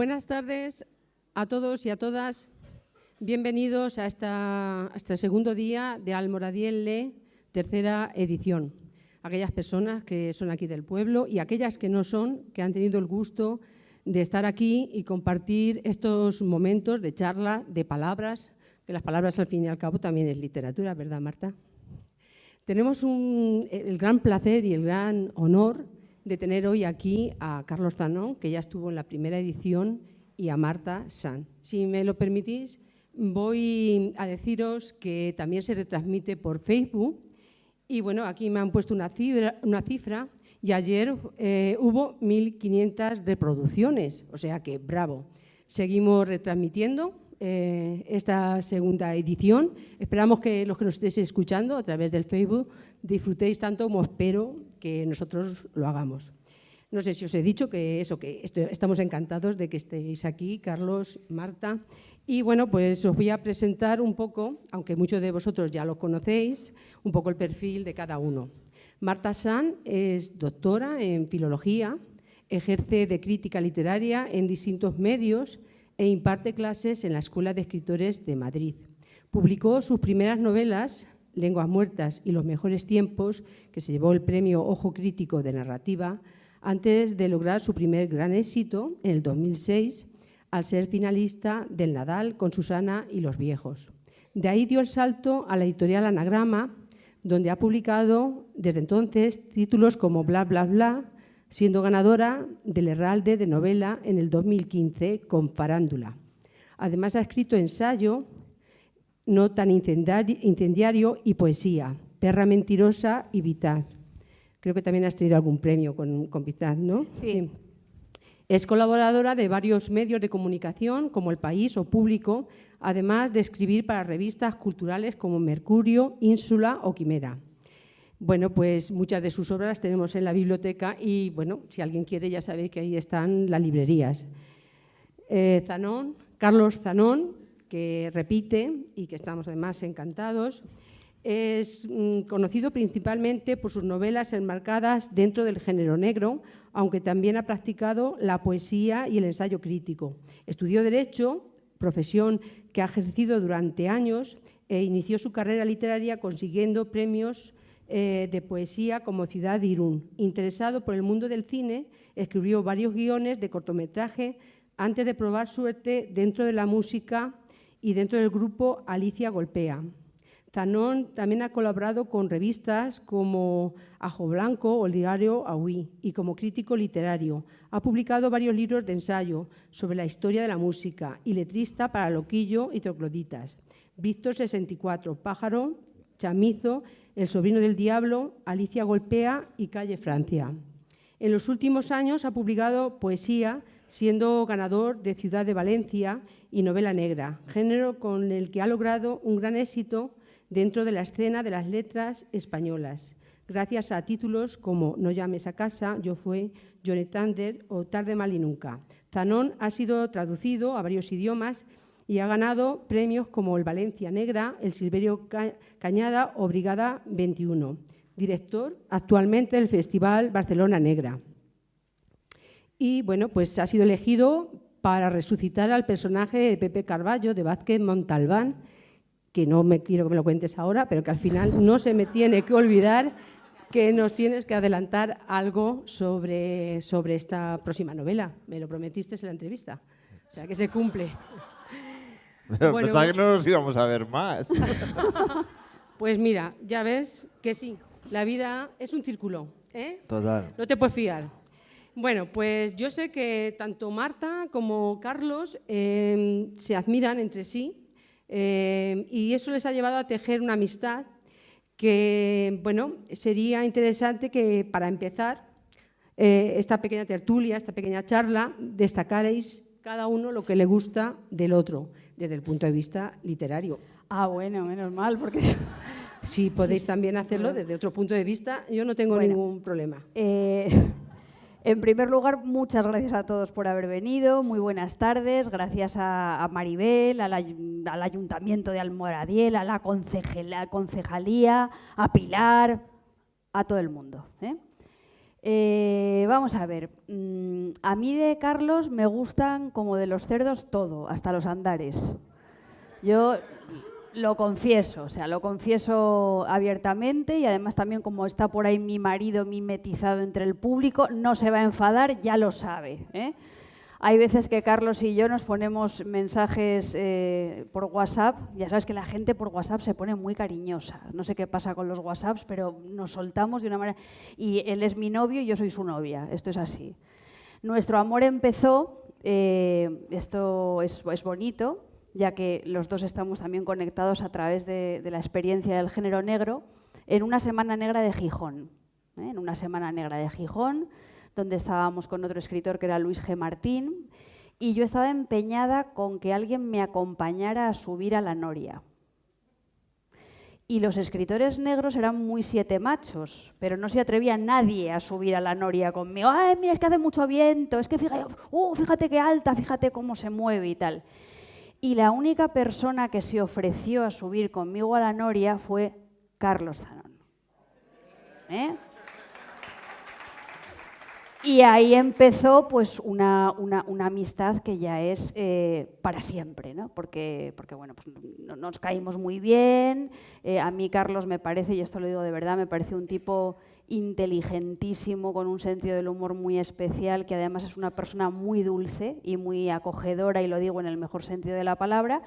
Buenas tardes a todos y a todas. Bienvenidos a este segundo día de Almoradiel Lee, tercera edición. Aquellas personas que son aquí del pueblo y aquellas que no son, que han tenido el gusto de estar aquí y compartir estos momentos de charla, de palabras, que las palabras al fin y al cabo también es literatura, ¿verdad, Marta? Tenemos el gran placer y el gran honor de tener hoy aquí a Carlos Zanón, que ya estuvo en la primera edición, y a Marta Sanz. Si me lo permitís, voy a deciros que también se retransmite por Facebook y bueno, aquí me han puesto una cifra y ayer hubo 1.500 reproducciones, o sea que bravo. Seguimos retransmitiendo esta segunda edición. Esperamos que los que nos estéis escuchando a través del Facebook disfrutéis tanto como espero que nosotros lo hagamos. No sé si os he dicho que estamos encantados de que estéis aquí, Carlos, Marta. Y bueno, pues os voy a presentar un poco, aunque muchos de vosotros ya lo conocéis, un poco el perfil de cada uno. Marta Sanz es doctora en filología, ejerce de crítica literaria en distintos medios e imparte clases en la Escuela de Escritores de Madrid. Publicó sus primeras novelas, Lenguas muertas y Los mejores tiempos, que se llevó el premio Ojo Crítico de Narrativa, antes de lograr su primer gran éxito en el 2006, al ser finalista del Nadal con Susana y los viejos. De ahí dio el salto a la editorial Anagrama, donde ha publicado desde entonces títulos como Bla, bla, bla, siendo ganadora del Herralde de novela en el 2015 con Farándula. Además ha escrito ensayo, no tan incendiario y poesía, Perra mentirosa y Vital. Creo que también has tenido algún premio con Vital, ¿no? Sí. Es colaboradora de varios medios de comunicación como El País o Público, además de escribir para revistas culturales como Mercurio, Ínsula o Quimera. Bueno, pues muchas de sus obras las tenemos en la biblioteca y, bueno, si alguien quiere ya sabéis que ahí están las librerías. Zanón, Carlos Zanón, que repite y que estamos además encantados, es conocido principalmente por sus novelas enmarcadas dentro del género negro, aunque también ha practicado la poesía y el ensayo crítico. Estudió Derecho, profesión que ha ejercido durante años, e inició su carrera literaria consiguiendo premios de poesía como Ciudad de Irún. Interesado por el mundo del cine, escribió varios guiones de cortometraje antes de probar suerte dentro de la música y dentro del grupo Alicia Golpea. Zanón también ha colaborado con revistas como Ajo Blanco o el diario Aui y como crítico literario. Ha publicado varios libros de ensayo sobre la historia de la música y letrista para Loquillo y Trogloditas. Víctor 64, Pájaro, Chamizo, El sobrino del diablo, Alicia Golpea y Calle Francia. En los últimos años ha publicado poesía, siendo ganador de Ciudad de Valencia y novela negra, género con el que ha logrado un gran éxito dentro de la escena de las letras españolas, gracias a títulos como No llames a casa, Yo fue, Johnny Thunder o Tarde mal y nunca. Zanón ha sido traducido a varios idiomas y ha ganado premios como el Valencia Negra, el Silverio Cañada o Brigada 21. Director actualmente del Festival Barcelona Negra. Y bueno, pues ha sido elegido para resucitar al personaje de Pepe Carballo de Vázquez Montalbán, que no me quiero que me lo cuentes ahora, pero que al final no se me tiene que olvidar que nos tienes que adelantar algo sobre esta próxima novela. Me lo prometiste en la entrevista, o sea que se cumple. Pero bueno, pensaba que no nos íbamos a ver más. Pues mira, ya ves que sí, la vida es un círculo, ¿eh? Total. No te puedes fiar. Bueno, pues yo sé que tanto Marta como Carlos se admiran entre sí y eso les ha llevado a tejer una amistad que, bueno, sería interesante que para empezar esta pequeña tertulia, esta pequeña charla, destacaréis cada uno lo que le gusta del otro, desde el punto de vista literario. Ah, bueno, menos mal, porque... Si podéis también hacerlo desde otro punto de vista, yo no tengo ningún problema. En primer lugar, muchas gracias a todos por haber venido, muy buenas tardes, gracias a Maribel, al Ayuntamiento de Almoradiel, a la concejalía, a Pilar, a todo el mundo, ¿eh? Vamos a ver, a mí de Carlos me gustan como de los cerdos todo, hasta los andares. Yo lo confieso, o sea, lo confieso abiertamente y además también como está por ahí mi marido mimetizado entre el público, no se va a enfadar, ya lo sabe, ¿eh? Hay veces que Carlos y yo nos ponemos mensajes por WhatsApp. Ya sabes que la gente por WhatsApp se pone muy cariñosa. No sé qué pasa con los WhatsApps, pero nos soltamos de una manera. Y él es mi novio y yo soy su novia. Esto es así. Nuestro amor empezó, esto es bonito, ya que los dos estamos también conectados a través de la experiencia del género negro, en una Semana Negra de Gijón. En una Semana Negra de Gijón, donde estábamos con otro escritor que era Luis G. Martín, y yo estaba empeñada con que alguien me acompañara a subir a la noria. Y los escritores negros eran muy siete machos, pero no se atrevía nadie a subir a la noria conmigo. ¡Ay, mira, es que hace mucho viento! Es que fíjate qué alta, fíjate cómo se mueve y tal. Y la única persona que se ofreció a subir conmigo a la noria fue Carlos Zanón. Y ahí empezó pues una amistad que ya es para siempre, ¿no? Porque bueno, pues nos caímos muy bien. A mí Carlos me parece, y esto lo digo de verdad, me parece un tipo inteligentísimo, con un sentido del humor muy especial, que además es una persona muy dulce y muy acogedora, y lo digo en el mejor sentido de la palabra.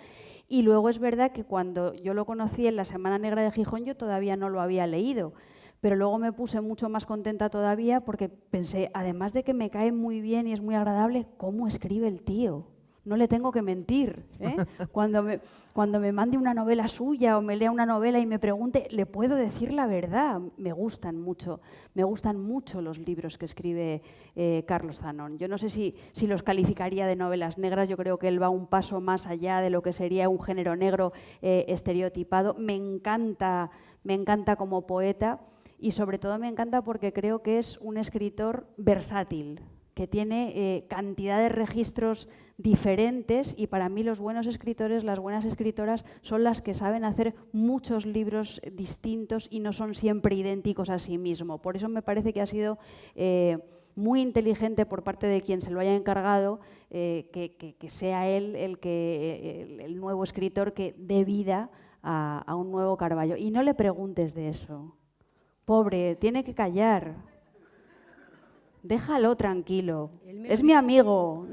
Y luego es verdad que cuando yo lo conocí en la Semana Negra de Gijón, yo todavía no lo había leído. Pero luego me puse mucho más contenta todavía porque pensé, además de que me cae muy bien y es muy agradable, ¿cómo escribe el tío? No le tengo que mentir, ¿eh? Cuando me mande una novela suya o me lea una novela y me pregunte, le puedo decir la verdad. Me gustan mucho los libros que escribe Carlos Zanón. Yo no sé si los calificaría de novelas negras, yo creo que él va un paso más allá de lo que sería un género negro estereotipado. Me encanta como poeta. Y sobre todo me encanta porque creo que es un escritor versátil, que tiene cantidad de registros diferentes, y para mí los buenos escritores, las buenas escritoras son las que saben hacer muchos libros distintos y no son siempre idénticos a sí mismo. Por eso me parece que ha sido muy inteligente por parte de quien se lo haya encargado que sea él el nuevo escritor que dé vida a un nuevo Carballo. Y no le preguntes de eso. Pobre, tiene que callar. Déjalo tranquilo. Es mi amigo.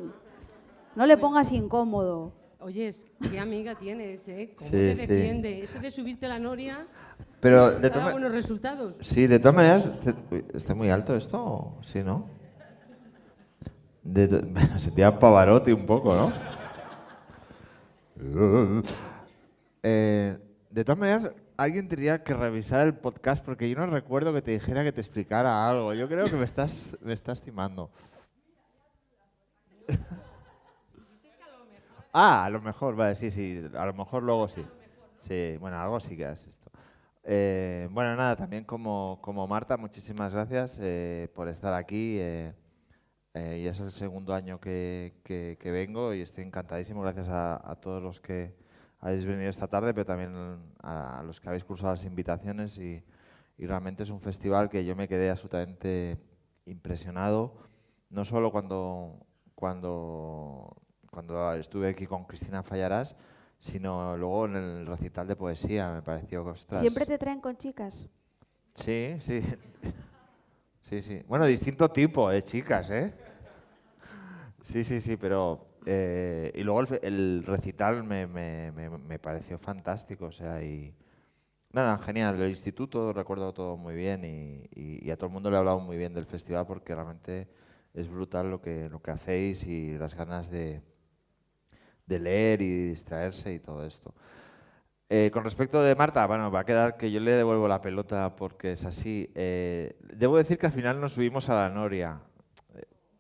No le pongas incómodo. Oye, qué amiga tienes, ¿eh? ¿Cómo Sí, te sí. defiende? Eso de subirte a la noria Pero da buenos resultados. Sí, de todas maneras, ¿está muy alto esto? Sí, ¿no? Se te da Pavarotti un poco, ¿no? De todas maneras, alguien tendría que revisar el podcast porque yo no recuerdo que te dijera que te explicara algo. Yo creo que me estás timando. A lo mejor, vale, sí, a lo mejor luego sí. Sí, bueno, algo sí que es esto. Bueno, nada, también como Marta, muchísimas gracias por estar aquí. Y es el segundo año que vengo y estoy encantadísimo. Gracias a todos los que habéis venido esta tarde, pero también a los que habéis cursado las invitaciones. Y realmente es un festival que yo me quedé absolutamente impresionado, no solo cuando estuve aquí con Cristina Fallarás, sino luego en el recital de poesía. Me pareció que, ostras. ¿Siempre te traen con chicas? Sí. Sí. Bueno, distinto tipo de chicas, ¿eh? Sí, pero... y luego el recital me pareció fantástico, o sea, y... Nada, genial. El instituto recuerdo todo muy bien y a todo el mundo le he hablado muy bien del festival porque realmente es brutal lo que hacéis y las ganas de leer y distraerse y todo esto. Con respecto de Marta, bueno, va a quedar que yo le devuelvo la pelota porque es así. Debo decir que al final nos subimos a la noria,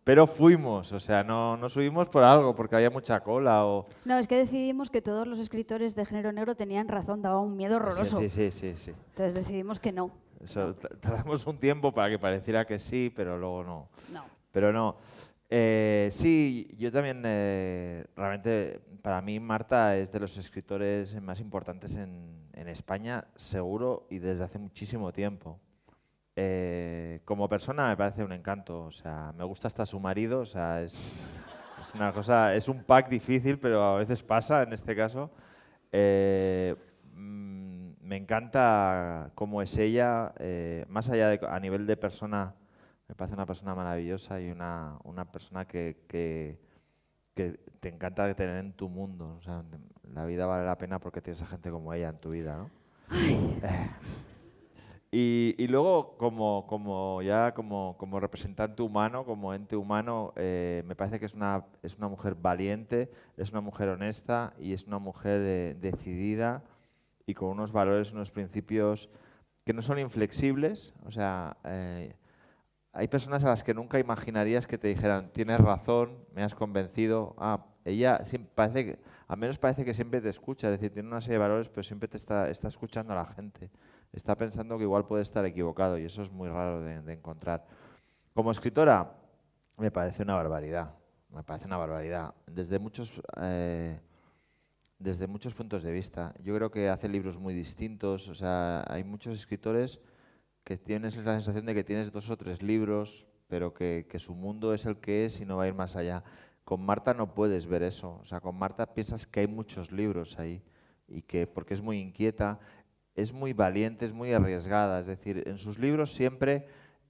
pero fuimos, o sea, no subimos por algo, porque había mucha cola o... No, es que decidimos que todos los escritores de género negro tenían razón, daba un miedo horroroso. Sí. Entonces decidimos que no. Eso, tardamos un tiempo para que pareciera que sí, pero luego no. No. Pero no. Sí, yo también, realmente, para mí Marta es de los escritores más importantes en España, seguro, y desde hace muchísimo tiempo. como persona me parece un encanto, o sea, me gusta hasta su marido, o sea, es una cosa, es un pack difícil, pero a veces pasa en este caso. Me encanta cómo es ella, más allá de a nivel de persona, me parece una persona maravillosa y una persona que te encanta tener en tu mundo. O sea, la vida vale la pena porque tienes a gente como ella en tu vida, ¿no? Y luego, como representante humano, como ente humano, me parece que es una mujer valiente, es una mujer honesta y es una mujer decidida y con unos valores, unos principios que no son inflexibles. O sea, hay personas a las que nunca imaginarías que te dijeran, tienes razón, me has convencido. Ella parece que, al menos parece que siempre te escucha, es decir, tiene una serie de valores, pero siempre te está escuchando a la gente. Está pensando que igual puede estar equivocado y eso es muy raro de encontrar. Como escritora, me parece una barbaridad. Me parece una barbaridad. Desde muchos puntos de vista. Yo creo que hace libros muy distintos. O sea, hay muchos escritores que tienes la sensación de que tienes 2 o 3 libros, pero que su mundo es el que es y no va a ir más allá. Con Marta no puedes ver eso. O sea, con Marta piensas que hay muchos libros ahí y que porque es muy inquieta, es muy valiente, es muy arriesgada. Es decir, en sus libros siempre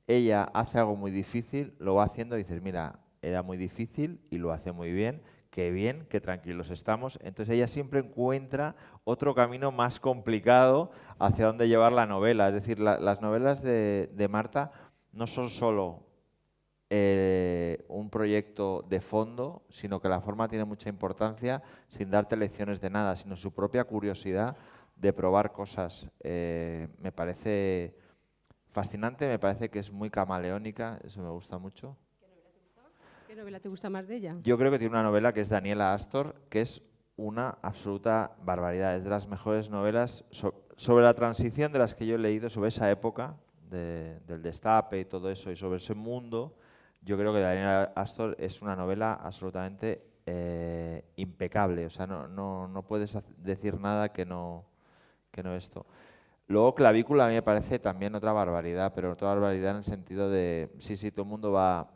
ella hace algo muy difícil, lo va haciendo y dices, mira, era muy difícil y lo hace muy bien, qué tranquilos estamos. Entonces ella siempre encuentra otro camino más complicado hacia dónde llevar la novela. Es decir, las novelas de Marta no son solo un proyecto de fondo, sino que la forma tiene mucha importancia sin darte lecciones de nada, sino su propia curiosidad de probar cosas. Me parece fascinante, me parece que es muy camaleónica, eso me gusta mucho. ¿Qué novela te gusta más de ella? Yo creo que tiene una novela que es Daniela Astor, que es una absoluta barbaridad. Es de las mejores novelas sobre la transición de las que yo he leído, sobre esa época del destape y todo eso, y sobre ese mundo. Yo creo que Daniela Astor es una novela absolutamente impecable. O sea, no puedes decir nada que no esto. Luego Clavícula a mí me parece también otra barbaridad, pero otra barbaridad en el sentido de, sí, todo el mundo va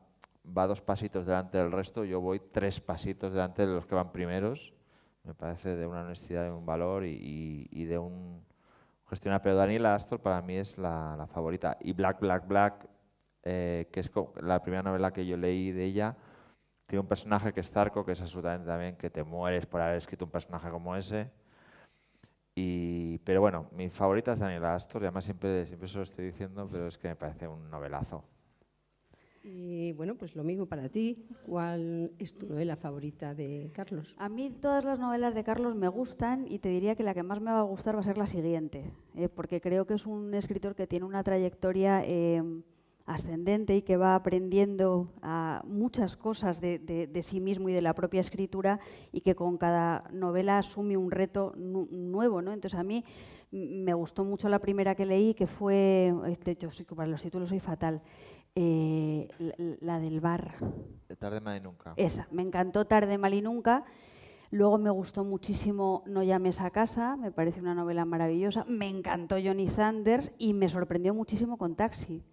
2 pasitos delante del resto, yo voy 3 pasitos delante de los que van primeros. Me parece de una honestidad, de un valor y de un gestionar. Pero Daniela Astor para mí es la favorita. Y Black, que es la primera novela que yo leí de ella, tiene un personaje que es Zarco, que es absolutamente también que te mueres por haber escrito un personaje como ese. Pero bueno, mi favorita es Daniela Astor, y además siempre se lo estoy diciendo, pero es que me parece un novelazo. Y bueno, pues lo mismo para ti. ¿Cuál es tu novela favorita de Carlos? A mí todas las novelas de Carlos me gustan y te diría que la que más me va a gustar va a ser la siguiente, porque creo que es un escritor que tiene una trayectoria ascendente y que va aprendiendo muchas cosas de sí mismo y de la propia escritura y que con cada novela asume un reto nuevo, ¿no? Entonces a mí me gustó mucho la primera que leí, que fue, yo para los títulos soy fatal, la del bar. Tarde, mal y nunca. Esa, me encantó Tarde, mal y nunca. Luego me gustó muchísimo No llames a casa, me parece una novela maravillosa. Me encantó Johnny Sanders y me sorprendió muchísimo con Taxi.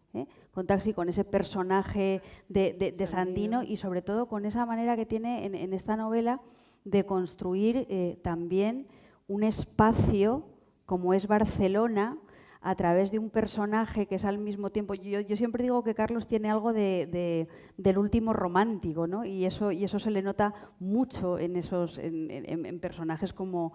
Con Taxi, con ese personaje de Sandino y sobre todo con esa manera que tiene en esta novela de construir también un espacio como es Barcelona, a través de un personaje que es al mismo tiempo. Yo siempre digo que Carlos tiene algo del último romántico, ¿no? y eso se le nota mucho en personajes como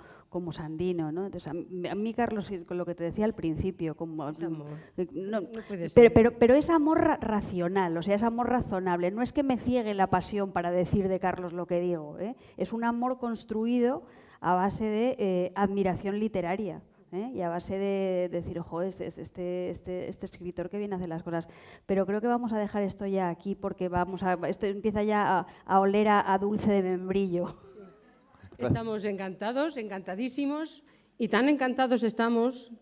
Sandino, ¿no? Entonces, a mí, Carlos, con lo que te decía al principio, como, Es amor. no puede ser. pero es amor racional, o sea, es amor razonable. No es que me ciegue la pasión para decir de Carlos lo que digo, es un amor construido a base de admiración literaria. Y a base de decir, ojo, este escritor que viene a hacer las cosas. Pero creo que vamos a dejar esto ya aquí porque esto empieza ya a oler a dulce de membrillo. Sí. Estamos encantados, encantadísimos, y tan encantados estamos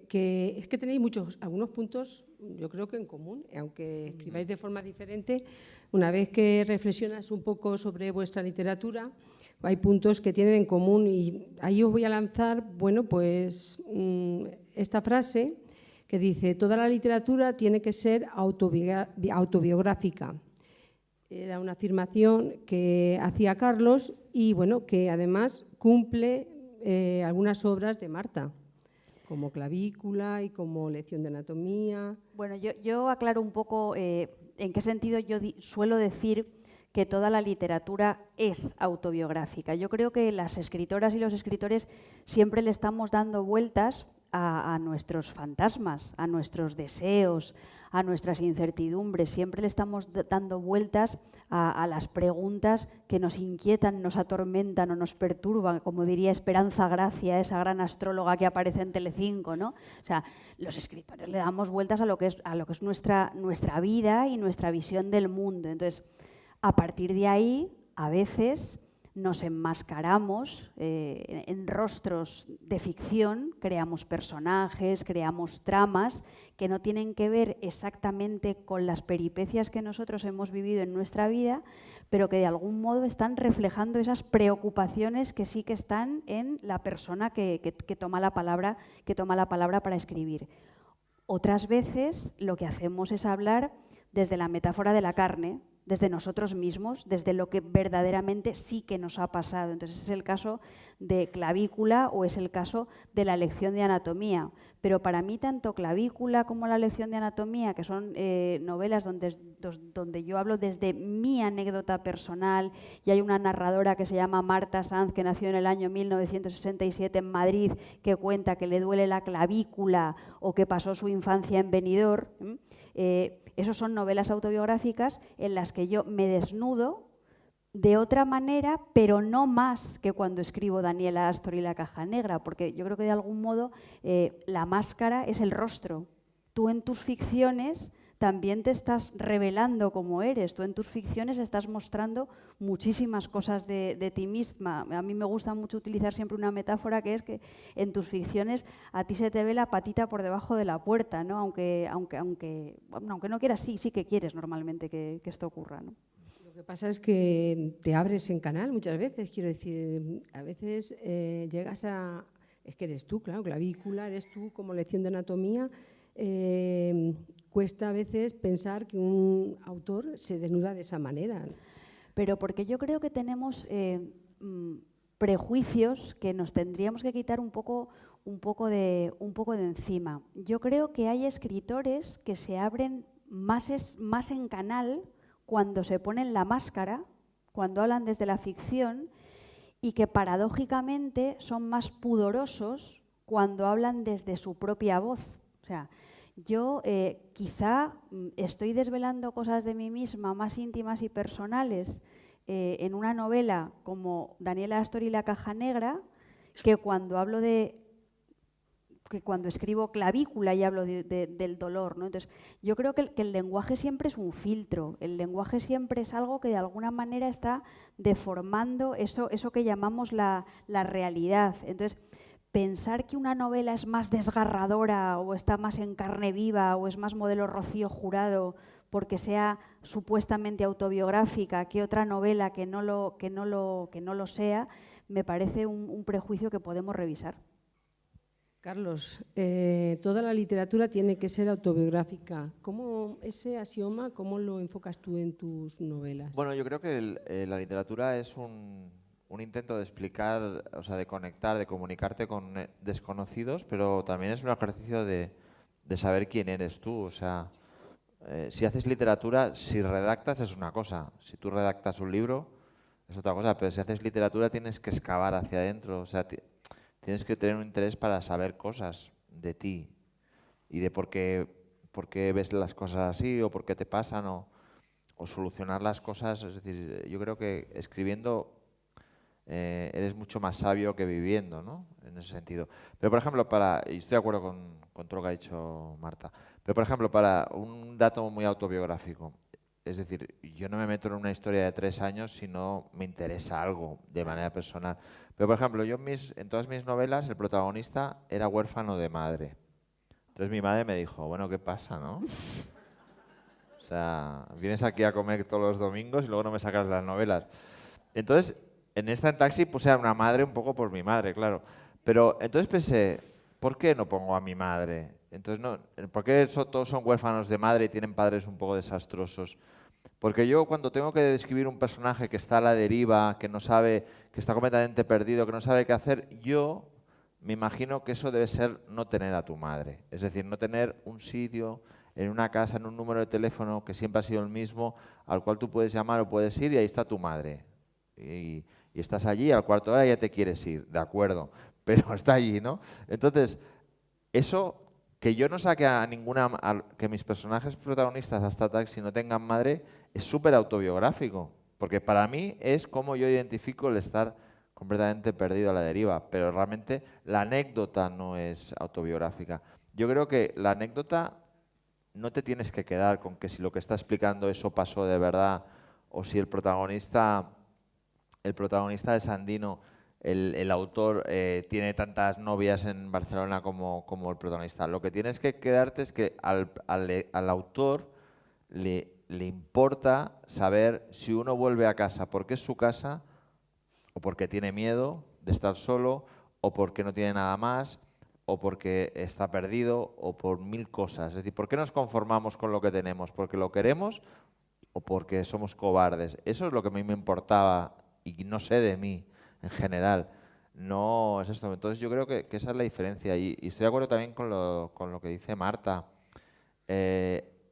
que es que tenéis algunos puntos, yo creo que en común, aunque escribáis de forma diferente. Una vez que reflexionas un poco sobre vuestra literatura, hay puntos que tienen en común y ahí os voy a lanzar, bueno, pues esta frase que dice: toda la literatura tiene que ser autobiográfica. Era una afirmación que hacía Carlos y bueno, que además cumple algunas obras de Marta, como Clavícula y como Lección de Anatomía. Bueno, yo aclaro un poco en qué sentido yo suelo decir que toda la literatura es autobiográfica. Yo creo que las escritoras y los escritores siempre le estamos dando vueltas a nuestros fantasmas, a nuestros deseos, a nuestras incertidumbres. Siempre le estamos dando vueltas a las preguntas que nos inquietan, nos atormentan o nos perturban, como diría Esperanza Gracia, esa gran astróloga que aparece en Telecinco, ¿no? O sea, los escritores le damos vueltas a lo que es nuestra vida y nuestra visión del mundo. Entonces, a partir de ahí, a veces nos enmascaramos en rostros de ficción, creamos personajes, creamos tramas que no tienen que ver exactamente con las peripecias que nosotros hemos vivido en nuestra vida, pero que de algún modo están reflejando esas preocupaciones que sí que están en la persona que toma la palabra para escribir. Otras veces lo que hacemos es hablar desde la metáfora de la carne, desde nosotros mismos, desde lo que verdaderamente sí que nos ha pasado. Entonces es el caso de Clavícula o es el caso de la Lección de Anatomía. Pero para mí tanto Clavícula como la Lección de Anatomía, que son novelas donde yo hablo desde mi anécdota personal, y hay una narradora que se llama Marta Sanz, que nació en el año 1967 en Madrid, que cuenta que le duele la clavícula o que pasó su infancia en Benidorm. Esos son novelas autobiográficas en las que yo me desnudo de otra manera, pero no más que cuando escribo Daniela Astor y la caja negra, porque yo creo que de algún modo la máscara es el rostro. Tú en tus ficciones también te estás revelando como eres. Tú en tus ficciones estás mostrando muchísimas cosas de ti misma. A mí me gusta mucho utilizar siempre una metáfora que es que en tus ficciones a ti se te ve la patita por debajo de la puerta, ¿no? Aunque no quieras, sí que quieres normalmente que esto ocurra, ¿no? Lo que pasa es que te abres en canal muchas veces, quiero decir, a veces llegas a... Es que eres tú, claro, Clavícula, eres tú, como Lección de Anatomía. Cuesta a veces pensar que un autor se desnuda de esa manera. Pero porque yo creo que tenemos prejuicios que nos tendríamos que quitar un poco de encima. Yo creo que hay escritores que se abren más en canal cuando se ponen la máscara, cuando hablan desde la ficción, y que paradójicamente son más pudorosos cuando hablan desde su propia voz. O sea, yo quizá estoy desvelando cosas de mí misma más íntimas y personales en una novela como Daniela Astor y la caja negra, que cuando escribo Clavícula y hablo del dolor, ¿no? Entonces, yo creo que el lenguaje siempre es un filtro, el lenguaje siempre es algo que de alguna manera está deformando eso que llamamos la realidad. Entonces, pensar que una novela es más desgarradora o está más en carne viva o es más modelo Rocío Jurado porque sea supuestamente autobiográfica que otra novela que no lo sea, me parece un prejuicio que podemos revisar. Carlos, toda la literatura tiene que ser autobiográfica. Ese axioma, cómo lo enfocas tú en tus novelas? Bueno, yo creo que la literatura es un intento de explicar, o sea, de conectar, de comunicarte con desconocidos, pero también es un ejercicio de saber quién eres tú. O sea, si haces literatura, si redactas es una cosa, si tú redactas un libro es otra cosa, pero si haces literatura tienes que excavar hacia adentro, o sea, tienes que tener un interés para saber cosas de ti y de por qué ves las cosas así o por qué te pasan o solucionar las cosas. Es decir, yo creo que escribiendo eres mucho más sabio que viviendo, ¿no? En ese sentido. Pero, por ejemplo, y estoy de acuerdo con todo lo que ha dicho Marta, pero, por ejemplo, para un dato muy autobiográfico, es decir, yo no me meto en una historia de 3 años si no me interesa algo de manera personal. Pero, por ejemplo, en todas mis novelas el protagonista era huérfano de madre. Entonces mi madre me dijo, bueno, ¿qué pasa, no? O sea, vienes aquí a comer todos los domingos y luego no me sacas las novelas. Entonces, en esta en taxi puse a una madre un poco por mi madre, claro. Pero entonces pensé, ¿por qué no pongo a mi madre? Entonces, no, ¿por qué todos son huérfanos de madre y tienen padres un poco desastrosos? Porque yo cuando tengo que describir un personaje que está a la deriva, que no sabe, que está completamente perdido, que no sabe qué hacer, yo me imagino que eso debe ser no tener a tu madre. Es decir, no tener un sitio en una casa, en un número de teléfono que siempre ha sido el mismo, al cual tú puedes llamar o puedes ir y ahí está tu madre. Y estás allí, al cuarto de hora ya te quieres ir, de acuerdo, pero está allí, ¿no? Entonces, eso, que yo no saque a que mis personajes protagonistas hasta Taxi no tengan madre, es súper autobiográfico, porque para mí es como yo identifico el estar completamente perdido a la deriva, pero realmente la anécdota no es autobiográfica. Yo creo que la anécdota no te tienes que quedar con que si lo que está explicando eso pasó de verdad o si el protagonista de Sandino, el autor, tiene tantas novias en Barcelona como el protagonista. Lo que tienes que quedarte es que al autor le importa saber si uno vuelve a casa porque es su casa o porque tiene miedo de estar solo o porque no tiene nada más o porque está perdido o por 1000 cosas. Es decir, ¿por qué nos conformamos con lo que tenemos? ¿Porque lo queremos o porque somos cobardes? Eso es lo que a mí me importaba y no sé de mí en general. No es esto. Entonces yo creo que esa es la diferencia y estoy de acuerdo también con lo que dice Marta.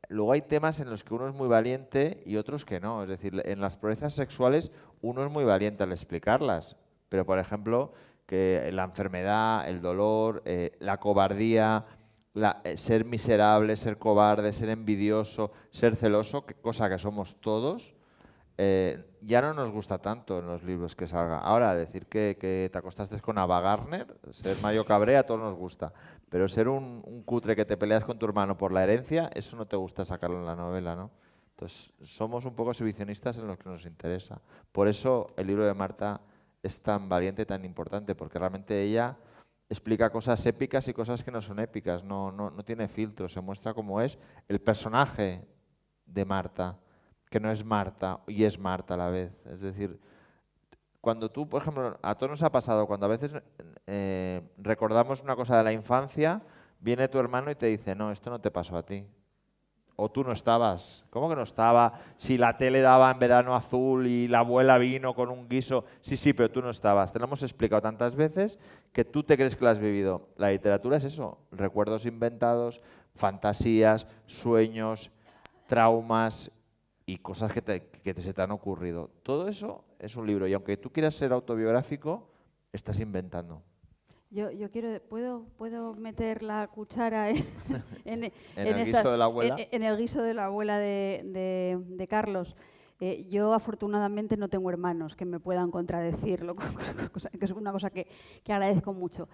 Luego hay temas en los que uno es muy valiente y otros que no. Es decir, en las proezas sexuales uno es muy valiente al explicarlas, pero por ejemplo que la enfermedad, el dolor, la cobardía, ser miserable, ser cobarde, ser envidioso, ser celoso, cosa que somos todos, ya no nos gusta tanto en los libros que salga. Ahora, decir que te acostaste con Ava Gardner, ser Mario Cabré, a todos nos gusta. Pero ser un cutre que te peleas con tu hermano por la herencia, eso no te gusta sacarlo en la novela, ¿no? Entonces, somos un poco exhibicionistas en lo que nos interesa. Por eso el libro de Marta es tan valiente, tan importante, porque realmente ella explica cosas épicas y cosas que no son épicas, no tiene filtro, se muestra como es el personaje de Marta, que no es Marta y es Marta a la vez. Es decir, cuando tú, por ejemplo, a todos nos ha pasado, cuando a veces recordamos una cosa de la infancia, viene tu hermano y te dice, no, esto no te pasó a ti. O tú no estabas. ¿Cómo que no estaba? Si la tele daba en verano azul y la abuela vino con un guiso. Sí, pero tú no estabas. Te lo hemos explicado tantas veces que tú te crees que lo has vivido. La literatura es eso, recuerdos inventados, fantasías, sueños, traumas y cosas que se te han ocurrido. Todo eso es un libro y aunque tú quieras ser autobiográfico, estás inventando. Yo puedo meter la cuchara en el guiso de la abuela. En el guiso de la abuela de Carlos. Yo afortunadamente no tengo hermanos que me puedan contradecir, que es una cosa que agradezco mucho.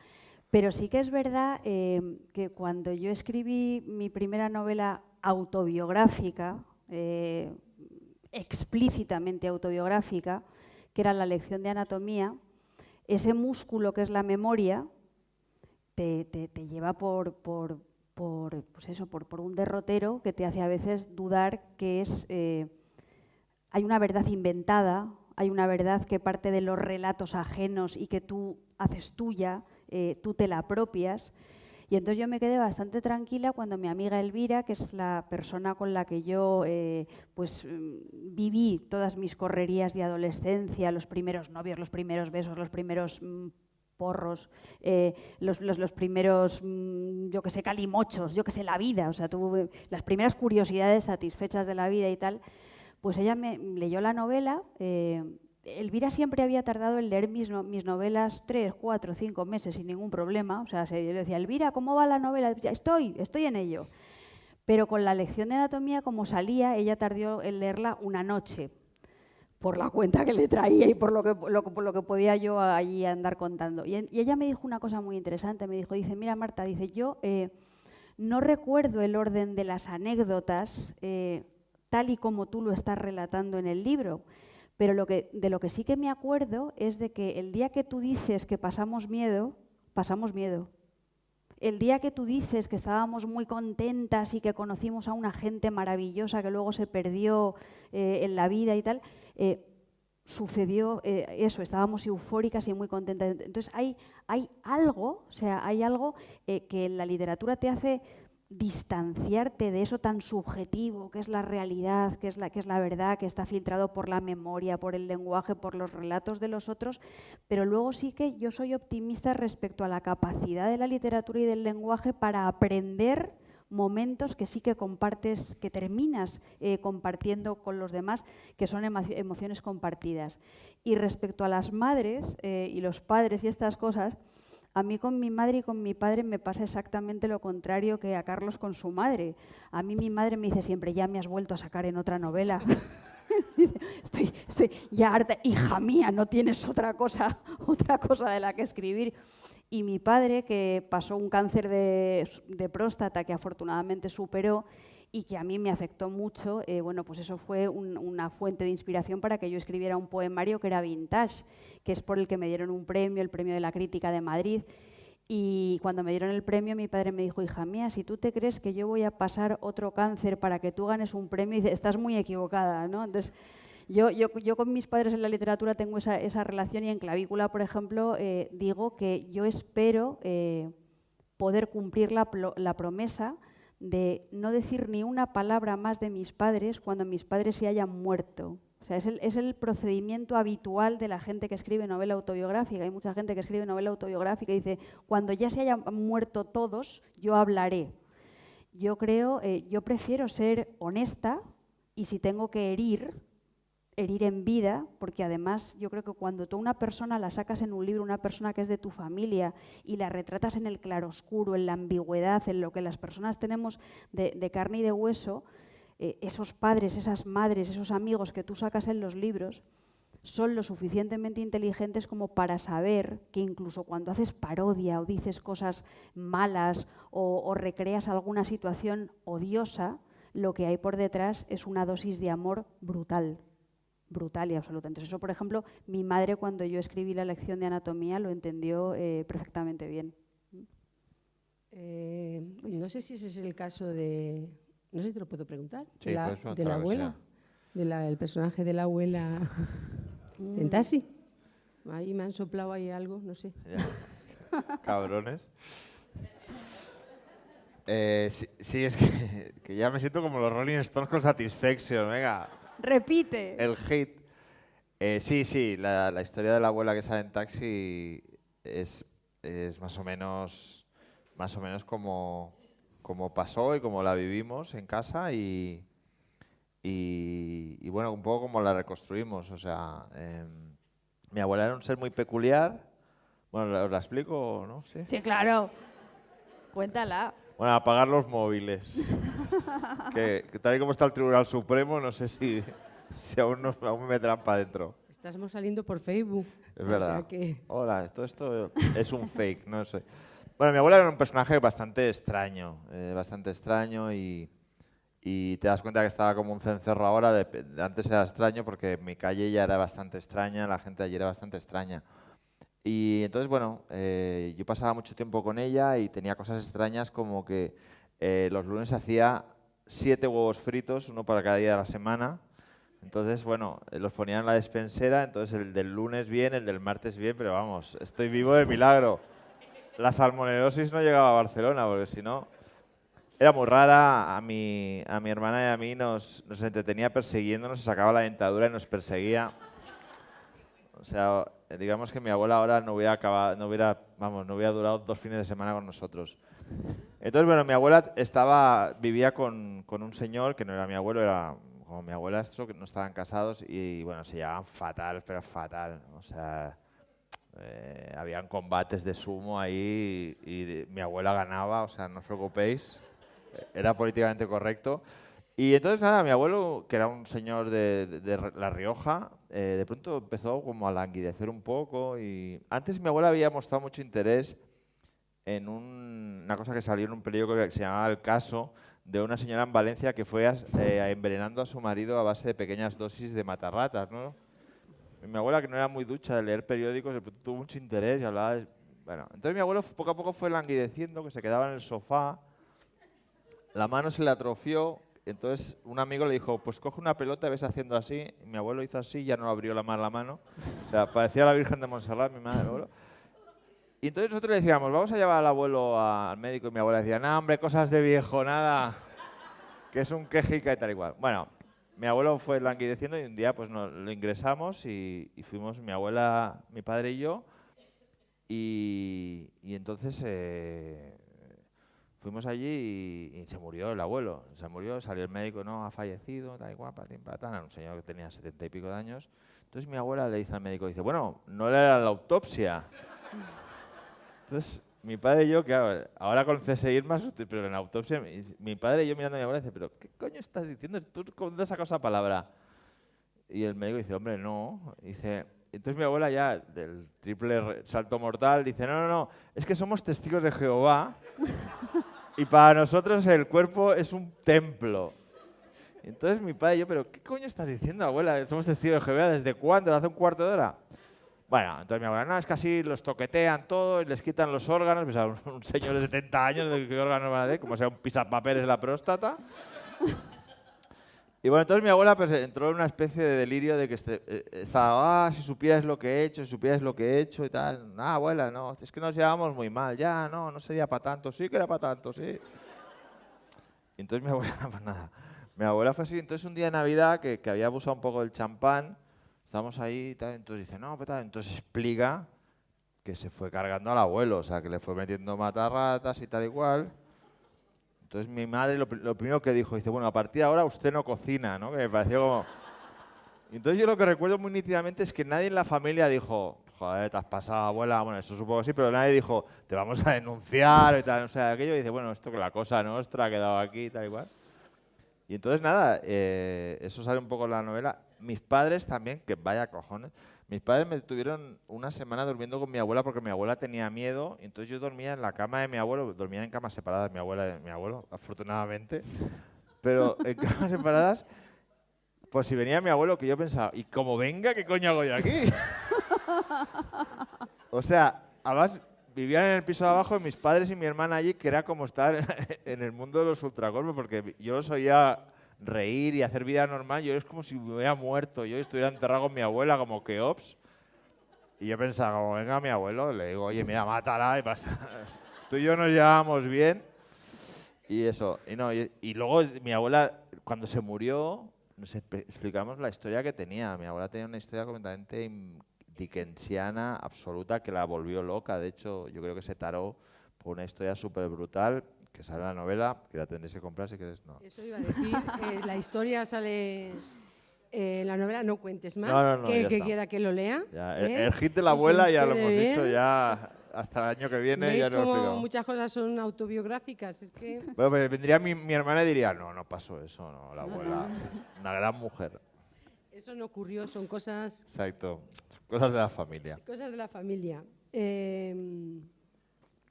Pero sí que es verdad que cuando yo escribí mi primera novela autobiográfica, explícitamente autobiográfica, que era La lección de anatomía, ese músculo que es la memoria te lleva por un derrotero que te hace a veces dudar que hay una verdad inventada, hay una verdad que parte de los relatos ajenos y que tú haces tuya, tú te la apropias. Y entonces yo me quedé bastante tranquila cuando mi amiga Elvira, que es la persona con la que yo viví todas mis correrías de adolescencia, los primeros novios, los primeros besos, los primeros porros, los primeros, yo qué sé, calimochos, yo qué sé, la vida, o sea, tuve las primeras curiosidades satisfechas de la vida y tal, pues ella me leyó la novela. Elvira siempre había tardado en leer mis novelas 3, 4, 5 meses sin ningún problema. O sea, yo le decía, Elvira, ¿cómo va la novela? Estoy en ello. Pero con la lección de anatomía, como salía, ella tardó en leerla una noche, por la cuenta que le traía y por lo que podía yo allí andar contando. Y ella me dijo una cosa muy interesante, dice, mira Marta, dice, yo no recuerdo el orden de las anécdotas tal y como tú lo estás relatando en el libro. Pero de lo que sí que me acuerdo es de que el día que tú dices que pasamos miedo, pasamos miedo. El día que tú dices que estábamos muy contentas y que conocimos a una gente maravillosa que luego se perdió en la vida y tal, sucedió eso, estábamos eufóricas y muy contentas. Entonces hay algo, o sea, hay algo que la literatura te hace distanciarte de eso tan subjetivo que es la realidad, que es la verdad, que está filtrado por la memoria, por el lenguaje, por los relatos de los otros, pero luego sí que yo soy optimista respecto a la capacidad de la literatura y del lenguaje para aprender momentos que sí que compartes, que terminas compartiendo con los demás, que son emociones compartidas. Y respecto a las madres y los padres y estas cosas, a mí con mi madre y con mi padre me pasa exactamente lo contrario que a Carlos con su madre. A mí mi madre me dice siempre, ya me has vuelto a sacar en otra novela. estoy ya harta, hija mía, no tienes otra cosa de la que escribir. Y mi padre, que pasó un cáncer de próstata que afortunadamente superó y que a mí me afectó mucho, bueno, pues eso fue una fuente de inspiración para que yo escribiera un poemario que era Vintage, que es por el que me dieron un premio, el Premio de la Crítica de Madrid. Y cuando me dieron el premio, mi padre me dijo, hija mía, si tú te crees que yo voy a pasar otro cáncer para que tú ganes un premio, dice, estás muy equivocada, ¿no? Entonces, yo con mis padres en la literatura tengo esa relación y en Clavícula, por ejemplo, digo que yo espero poder cumplir la promesa de no decir ni una palabra más de mis padres cuando mis padres se hayan muerto. O sea, es el procedimiento habitual de la gente que escribe novela autobiográfica. Hay mucha gente que escribe novela autobiográfica y dice, cuando ya se hayan muerto todos, yo hablaré. Yo prefiero ser honesta y si tengo que herir en vida, porque además yo creo que cuando tú a una persona la sacas en un libro, una persona que es de tu familia, y la retratas en el claroscuro, en la ambigüedad, en lo que las personas tenemos de carne y de hueso, esos padres, esas madres, esos amigos que tú sacas en los libros, son lo suficientemente inteligentes como para saber que incluso cuando haces parodia o dices cosas malas o recreas alguna situación odiosa, lo que hay por detrás es una dosis de amor brutal y absoluta. Entonces eso, por ejemplo, mi madre cuando yo escribí la lección de anatomía lo entendió perfectamente bien. No sé si ese es el caso de... No sé si te lo puedo preguntar. Sí, de la abuela. El personaje de la abuela en Taxi. Ahí me han soplado ahí algo, no sé. Cabrones. Sí, es que ya me siento como los Rolling Stones con Satisfaction, venga. Repite. El hit. Sí, la historia de la abuela que sale en Taxi es más o menos como pasó y como la vivimos en casa y bueno, un poco como la reconstruimos. O sea, mi abuela era un ser muy peculiar. Bueno, ¿os la explico, no? Sí, claro. Cuéntala. Bueno, apagar los móviles. que tal y como está el Tribunal Supremo, no sé si aún me meterán para adentro. Estamos saliendo por Facebook. Es verdad. O sea que... Hola, esto es un fake, no sé. Bueno, mi abuela era un personaje bastante extraño y te das cuenta que estaba como un cencerro ahora. Antes era extraño porque mi calle ya era bastante extraña, la gente allí era bastante extraña. Y entonces, bueno, yo pasaba mucho tiempo con ella y tenía cosas extrañas como que los lunes hacía 7 huevos fritos, uno para cada día de la semana. Entonces, bueno, los ponían en la despensera, entonces el del lunes bien, el del martes bien, pero vamos, estoy vivo de milagro. La salmonelosis no llegaba a Barcelona, porque si no... Era muy rara, a mi hermana y a mí nos entretenía persiguiéndonos, se sacaba la dentadura y nos perseguía. O sea, digamos que mi abuela ahora no hubiera durado 2 fines de semana con nosotros. Entonces, bueno, mi abuela vivía con un señor que no era mi abuelo, era como mi abuelastro, que no estaban casados y, bueno, se llevaban fatal, pero fatal. O sea, habían combates de sumo ahí y mi abuela ganaba, o sea, no os preocupéis, era políticamente correcto. Y entonces, nada, mi abuelo, que era un señor de La Rioja, de pronto empezó como a languidecer un poco. Y antes mi abuela había mostrado mucho interés en una cosa que salió en un periódico que se llamaba El Caso, de una señora en Valencia que fue envenenando a su marido a base de pequeñas dosis de matarratas, ¿no? Y mi abuela, que no era muy ducha de leer periódicos, de pronto tuvo mucho interés y hablaba de... Bueno, entonces mi abuelo poco a poco fue languideciendo, que se quedaba en el sofá, la mano se le atrofió Entonces un amigo le dijo, pues coge una pelota y ves haciendo así. Y mi abuelo hizo así y ya no abrió la mano. O sea, parecía la Virgen de Montserrat, mi madre, abuelo. Y entonces nosotros le decíamos, vamos a llevar al abuelo al médico. Y mi abuela decía, no, hombre, cosas de viejo, nada, que es un quejica y tal igual. Bueno, mi abuelo fue languideciendo y un día pues lo ingresamos y fuimos mi abuela, mi padre y yo. Y entonces fuimos allí y se murió el abuelo. Se murió, salió el médico, no, ha fallecido, tal y cual, patín, patán. Era un señor que tenía 70 y pico de años. Entonces mi abuela le dice al médico, dice, bueno, no le hará la autopsia. Entonces mi padre y yo, claro, ahora con CSI es más útil, pero en la autopsia, mi padre y yo mirando a mi abuela dice, pero ¿qué coño estás diciendo? ¿Tú dónde has sacado esa palabra? Y el médico dice, hombre, no. Dice, entonces mi abuela ya, del triple salto mortal, dice, no, es que somos testigos de Jehová y para nosotros el cuerpo es un templo. Entonces mi padre y yo, pero ¿qué coño estás diciendo, abuela? Somos testigos de Jehová, ¿desde cuándo? ¿Hace un cuarto de hora? Bueno, entonces mi abuela, no, es que así los toquetean todo y les quitan los órganos. Pues a un señor de 70 años, ¿de qué órganos van a hacer? Como sea un pisapapeles en la próstata. Y bueno, entonces mi abuela pues, entró en una especie de delirio de que estaba, si supieras lo que he hecho, si supieras lo que he hecho y tal. Ah, abuela, no, es que nos llevamos muy mal. Ya, no sería para tanto. Sí que era para tanto, sí. Y entonces mi abuela, pues nada, mi abuela fue así. Entonces un día de Navidad que había abusado un poco del champán, estábamos ahí y tal, entonces dice, no, pues tal, entonces explica que se fue cargando al abuelo, o sea, que le fue metiendo matarratas y tal igual. Entonces mi madre lo primero que dijo, dice, bueno, a partir de ahora usted no cocina, ¿no? Que me pareció como... Entonces yo lo que recuerdo muy nítidamente es que nadie en la familia dijo, joder, te has pasado, abuela, bueno, eso supongo que sí, pero nadie dijo, te vamos a denunciar y tal, o sea, aquello, y dice, bueno, esto que la cosa nuestra ha quedado aquí y tal igual. Y entonces nada, eso sale un poco en la novela. Mis padres también, que vaya cojones, mis padres me tuvieron una semana durmiendo con mi abuela porque mi abuela tenía miedo. Y entonces yo dormía en la cama de mi abuelo, dormían en camas separadas mi abuela y mi abuelo, afortunadamente. Pero en camas separadas, pues si venía mi abuelo, que yo pensaba, y como venga, ¿qué coño hago yo aquí? O sea, además vivían en el piso de abajo mis padres y mi hermana allí, que era como estar en el mundo de los ultracuerpos, porque yo los oía reír y hacer vida normal. Yo es como si me hubiera muerto, yo estuviera enterrado con mi abuela, como que ops. Y yo pensaba, como venga mi abuelo, le digo, oye, mira, mátala y pasa. Tú y yo nos llevábamos bien. Y eso. Y luego mi abuela, cuando se murió, nos explicamos la historia que tenía. Mi abuela tenía una historia completamente dickensiana, absoluta, que la volvió loca. De hecho, yo creo que se taró por una historia súper brutal, que sale en la novela, que la tendréis que comprar si queréis. No. Eso iba a decir, la historia sale en la novela, no cuentes más, No, que quiera que lo lea. Ya, el hit de la abuela ya lo hemos dicho, ya hasta el año que viene. ¿Veis ya no lo cómo explicamos. muchas cosas son autobiográficas? Es que... Bueno, pues vendría mi hermana y diría, no pasó eso, no, la abuela, una gran mujer. Eso no ocurrió, son cosas... Exacto, cosas de la familia. Cosas de la familia.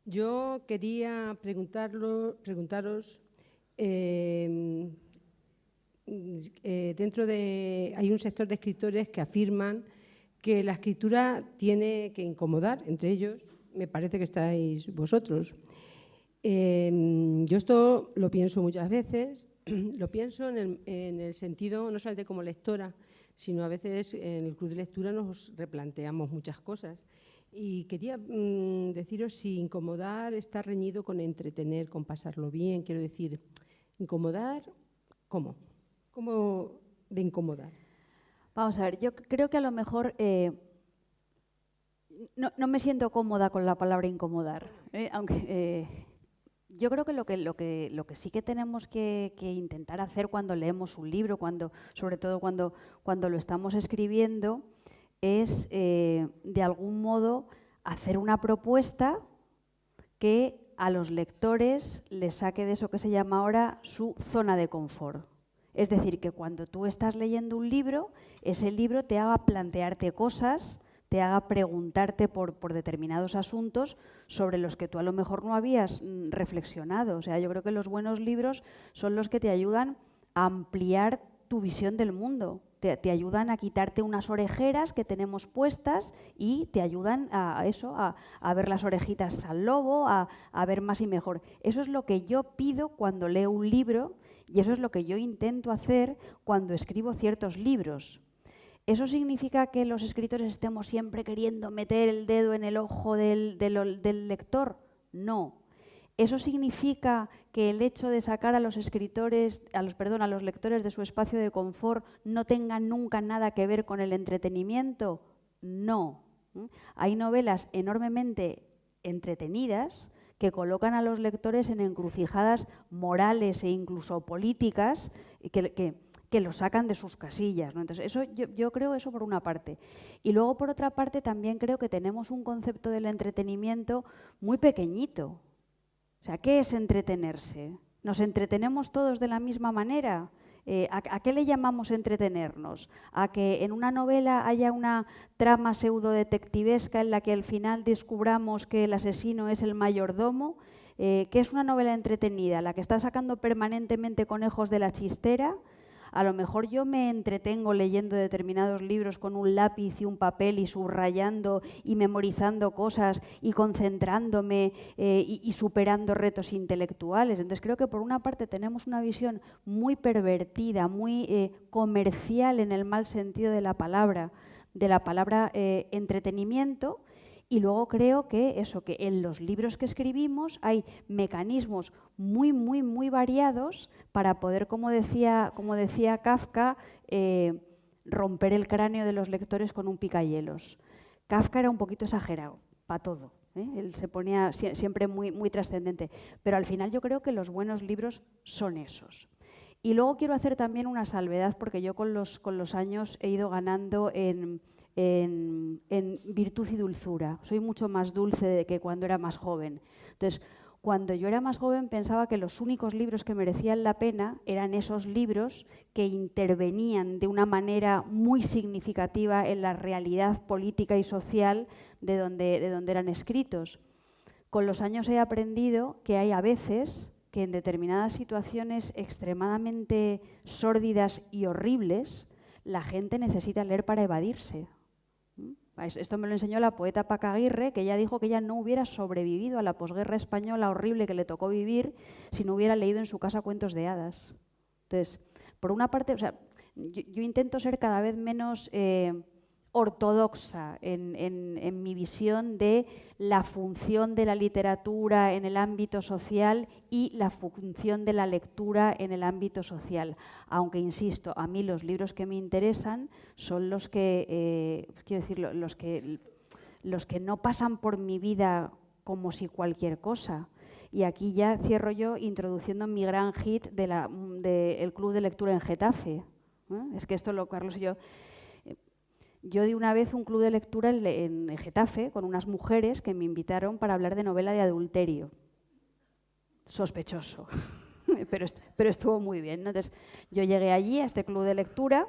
Yo quería preguntaros, hay un sector de escritores que afirman que la escritura tiene que incomodar, entre ellos me parece que estáis vosotros. Yo esto lo pienso muchas veces, lo pienso en el sentido no solamente como lectora, sino a veces en el club de lectura nos replanteamos muchas cosas. Y quería deciros si incomodar está reñido con entretener, con pasarlo bien. Quiero decir, incomodar, ¿cómo? ¿Cómo de incomodar? Vamos a ver, yo creo que a lo mejor no me siento cómoda con la palabra incomodar, aunque yo creo que lo que sí que tenemos que intentar hacer cuando leemos un libro, sobre todo cuando lo estamos escribiendo, es de algún modo hacer una propuesta que a los lectores les saque de eso que se llama ahora su zona de confort. Es decir, que cuando tú estás leyendo un libro, ese libro te haga plantearte cosas, te haga preguntarte por determinados asuntos sobre los que tú a lo mejor no habías reflexionado. O sea, yo creo que los buenos libros son los que te ayudan a ampliar tu visión del mundo, te ayudan a quitarte unas orejeras que tenemos puestas y te ayudan a eso, a ver las orejitas al lobo, a ver más y mejor. Eso es lo que yo pido cuando leo un libro y eso es lo que yo intento hacer cuando escribo ciertos libros. ¿Eso significa que los escritores estemos siempre queriendo meter el dedo en el ojo del lector? No. ¿Eso significa que el hecho de sacar a los escritores, a los lectores de su espacio de confort no tenga nunca nada que ver con el entretenimiento? No. Hay novelas enormemente entretenidas que colocan a los lectores en encrucijadas morales e incluso políticas que los sacan de sus casillas, ¿no? Entonces, eso, yo creo eso por una parte. Y luego, por otra parte, también creo que tenemos un concepto del entretenimiento muy pequeñito. O sea, ¿qué es entretenerse? ¿Nos entretenemos todos de la misma manera? ¿A qué le llamamos entretenernos? ¿A que en una novela haya una trama pseudodetectivesca en la que al final descubramos que el asesino es el mayordomo? ¿Qué es una novela entretenida? ¿La que está sacando permanentemente conejos de la chistera? A lo mejor yo me entretengo leyendo determinados libros con un lápiz y un papel y subrayando y memorizando cosas y concentrándome y superando retos intelectuales. Entonces creo que por una parte tenemos una visión muy pervertida, muy comercial en el mal sentido de la palabra entretenimiento. Y luego creo que en los libros que escribimos hay mecanismos muy, muy, muy variados para poder, como decía Kafka, romper el cráneo de los lectores con un picahielos. Kafka era un poquito exagerado, para todo. Él se ponía siempre muy, muy trascendente. Pero al final yo creo que los buenos libros son esos. Y luego quiero hacer también una salvedad, porque yo con los años he ido ganando en virtud y dulzura. Soy mucho más dulce que cuando era más joven. Entonces, cuando yo era más joven pensaba que los únicos libros que merecían la pena eran esos libros que intervenían de una manera muy significativa en la realidad política y social de donde eran escritos. Con los años he aprendido que hay a veces que en determinadas situaciones extremadamente sórdidas y horribles la gente necesita leer para evadirse. Esto me lo enseñó la poeta Paca Aguirre, que ella dijo que ella no hubiera sobrevivido a la posguerra española horrible que le tocó vivir si no hubiera leído en su casa cuentos de hadas. Entonces, por una parte, o sea, yo intento ser cada vez menos ortodoxa en mi visión de la función de la literatura en el ámbito social y la función de la lectura en el ámbito social. Aunque, insisto, a mí los libros que me interesan son los que, quiero decir, los que no pasan por mi vida como si cualquier cosa. Y aquí ya cierro yo introduciendo mi gran hit del Club de Lectura en Getafe. Es que esto Carlos y yo... Yo di una vez un club de lectura en Getafe con unas mujeres que me invitaron para hablar de novela de adulterio. Sospechoso, pero estuvo muy bien, ¿no? Entonces, yo llegué allí a este club de lectura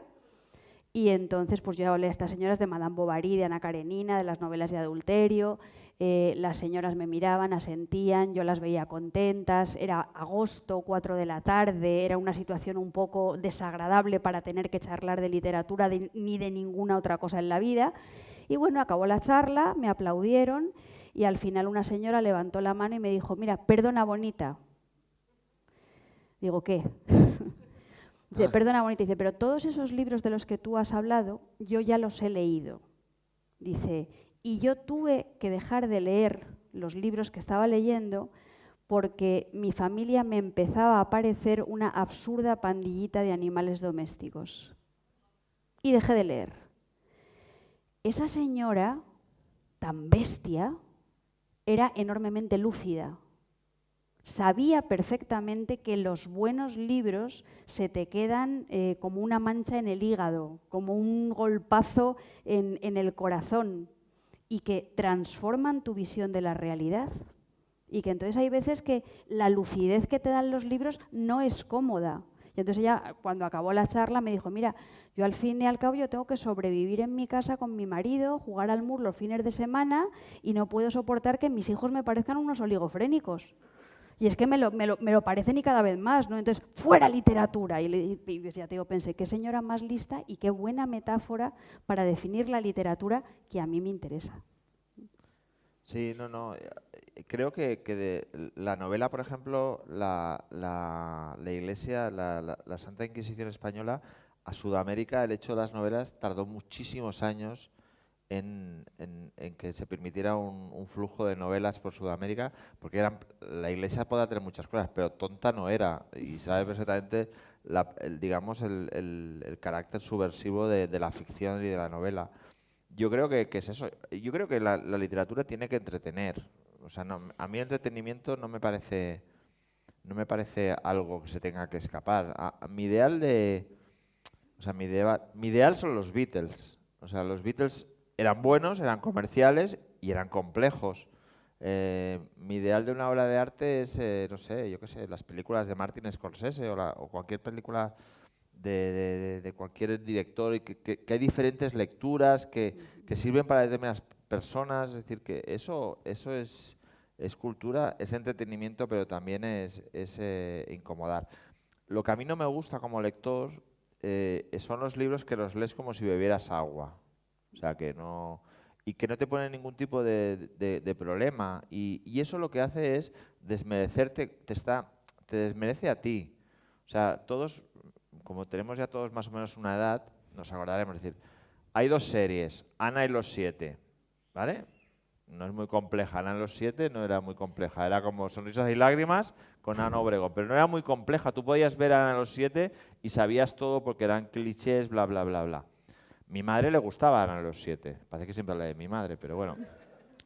y entonces pues yo hablé a estas señoras de Madame Bovary, de Ana Karenina, de las novelas de adulterio. Las señoras me miraban, asentían, yo las veía contentas. Era agosto, 4 de la tarde, era una situación un poco desagradable para tener que charlar de literatura ni de ninguna otra cosa en la vida. Y bueno, acabó la charla, me aplaudieron y al final una señora levantó la mano y me dijo: mira, perdona, bonita. Digo, ¿qué? Dice, perdona, bonita. Dice, pero todos esos libros de los que tú has hablado, yo ya los he leído. Dice, y yo tuve que dejar de leer los libros que estaba leyendo porque mi familia me empezaba a parecer una absurda pandillita de animales domésticos. Y dejé de leer. Esa señora, tan bestia, era enormemente lúcida. Sabía perfectamente que los buenos libros se te quedan como una mancha en el hígado, como un golpazo en el corazón, y que transforman tu visión de la realidad. Y que entonces hay veces que la lucidez que te dan los libros no es cómoda. Y entonces ella, cuando acabó la charla, me dijo, mira, yo al fin y al cabo yo tengo que sobrevivir en mi casa con mi marido, jugar al mus los fines de semana y no puedo soportar que mis hijos me parezcan unos oligofrénicos. Y es que me lo parecen y cada vez más, ¿no? Entonces, ¡fuera literatura! Y ya te digo, pensé, qué señora más lista y qué buena metáfora para definir la literatura que a mí me interesa. Sí, no. Creo que de la novela, por ejemplo, la Iglesia, la Santa Inquisición Española, a Sudamérica, el hecho de las novelas tardó muchísimos años en que se permitiera un flujo de novelas por Sudamérica, porque la Iglesia podía tener muchas cosas, pero tonta no era, y sabe perfectamente digamos el carácter subversivo de la ficción y de la novela. Yo creo que es eso. Yo creo que la literatura tiene que entretener. O sea, a mí el entretenimiento no me parece algo que se tenga que escapar. Mi ideal son los Beatles. O sea, los Beatles eran buenos, eran comerciales y eran complejos. Mi ideal de una obra de arte es, no sé, yo qué sé, las películas de Martin Scorsese o cualquier película de cualquier director, y que hay diferentes lecturas que sirven para determinadas personas. Es decir, que eso es cultura, es entretenimiento, pero también es incomodar. Lo que a mí no me gusta como lector son los libros que los lees como si bebieras agua. O sea, que no te ponen ningún tipo de problema. Y eso lo que hace es desmerecerte, te desmerece a ti. O sea, todos, como tenemos ya todos más o menos una edad, nos acordaremos. Es decir, hay dos series, Ana y los siete, ¿vale? No es muy compleja, Ana y los siete no era muy compleja, era como Sonrisas y lágrimas con Ana Obregón, pero no era muy compleja. Tú podías ver a Ana y los siete y sabías todo porque eran clichés, bla, bla, bla, bla. Mi madre le gustaba Ana y los siete, parece que siempre hablé de mi madre, pero bueno.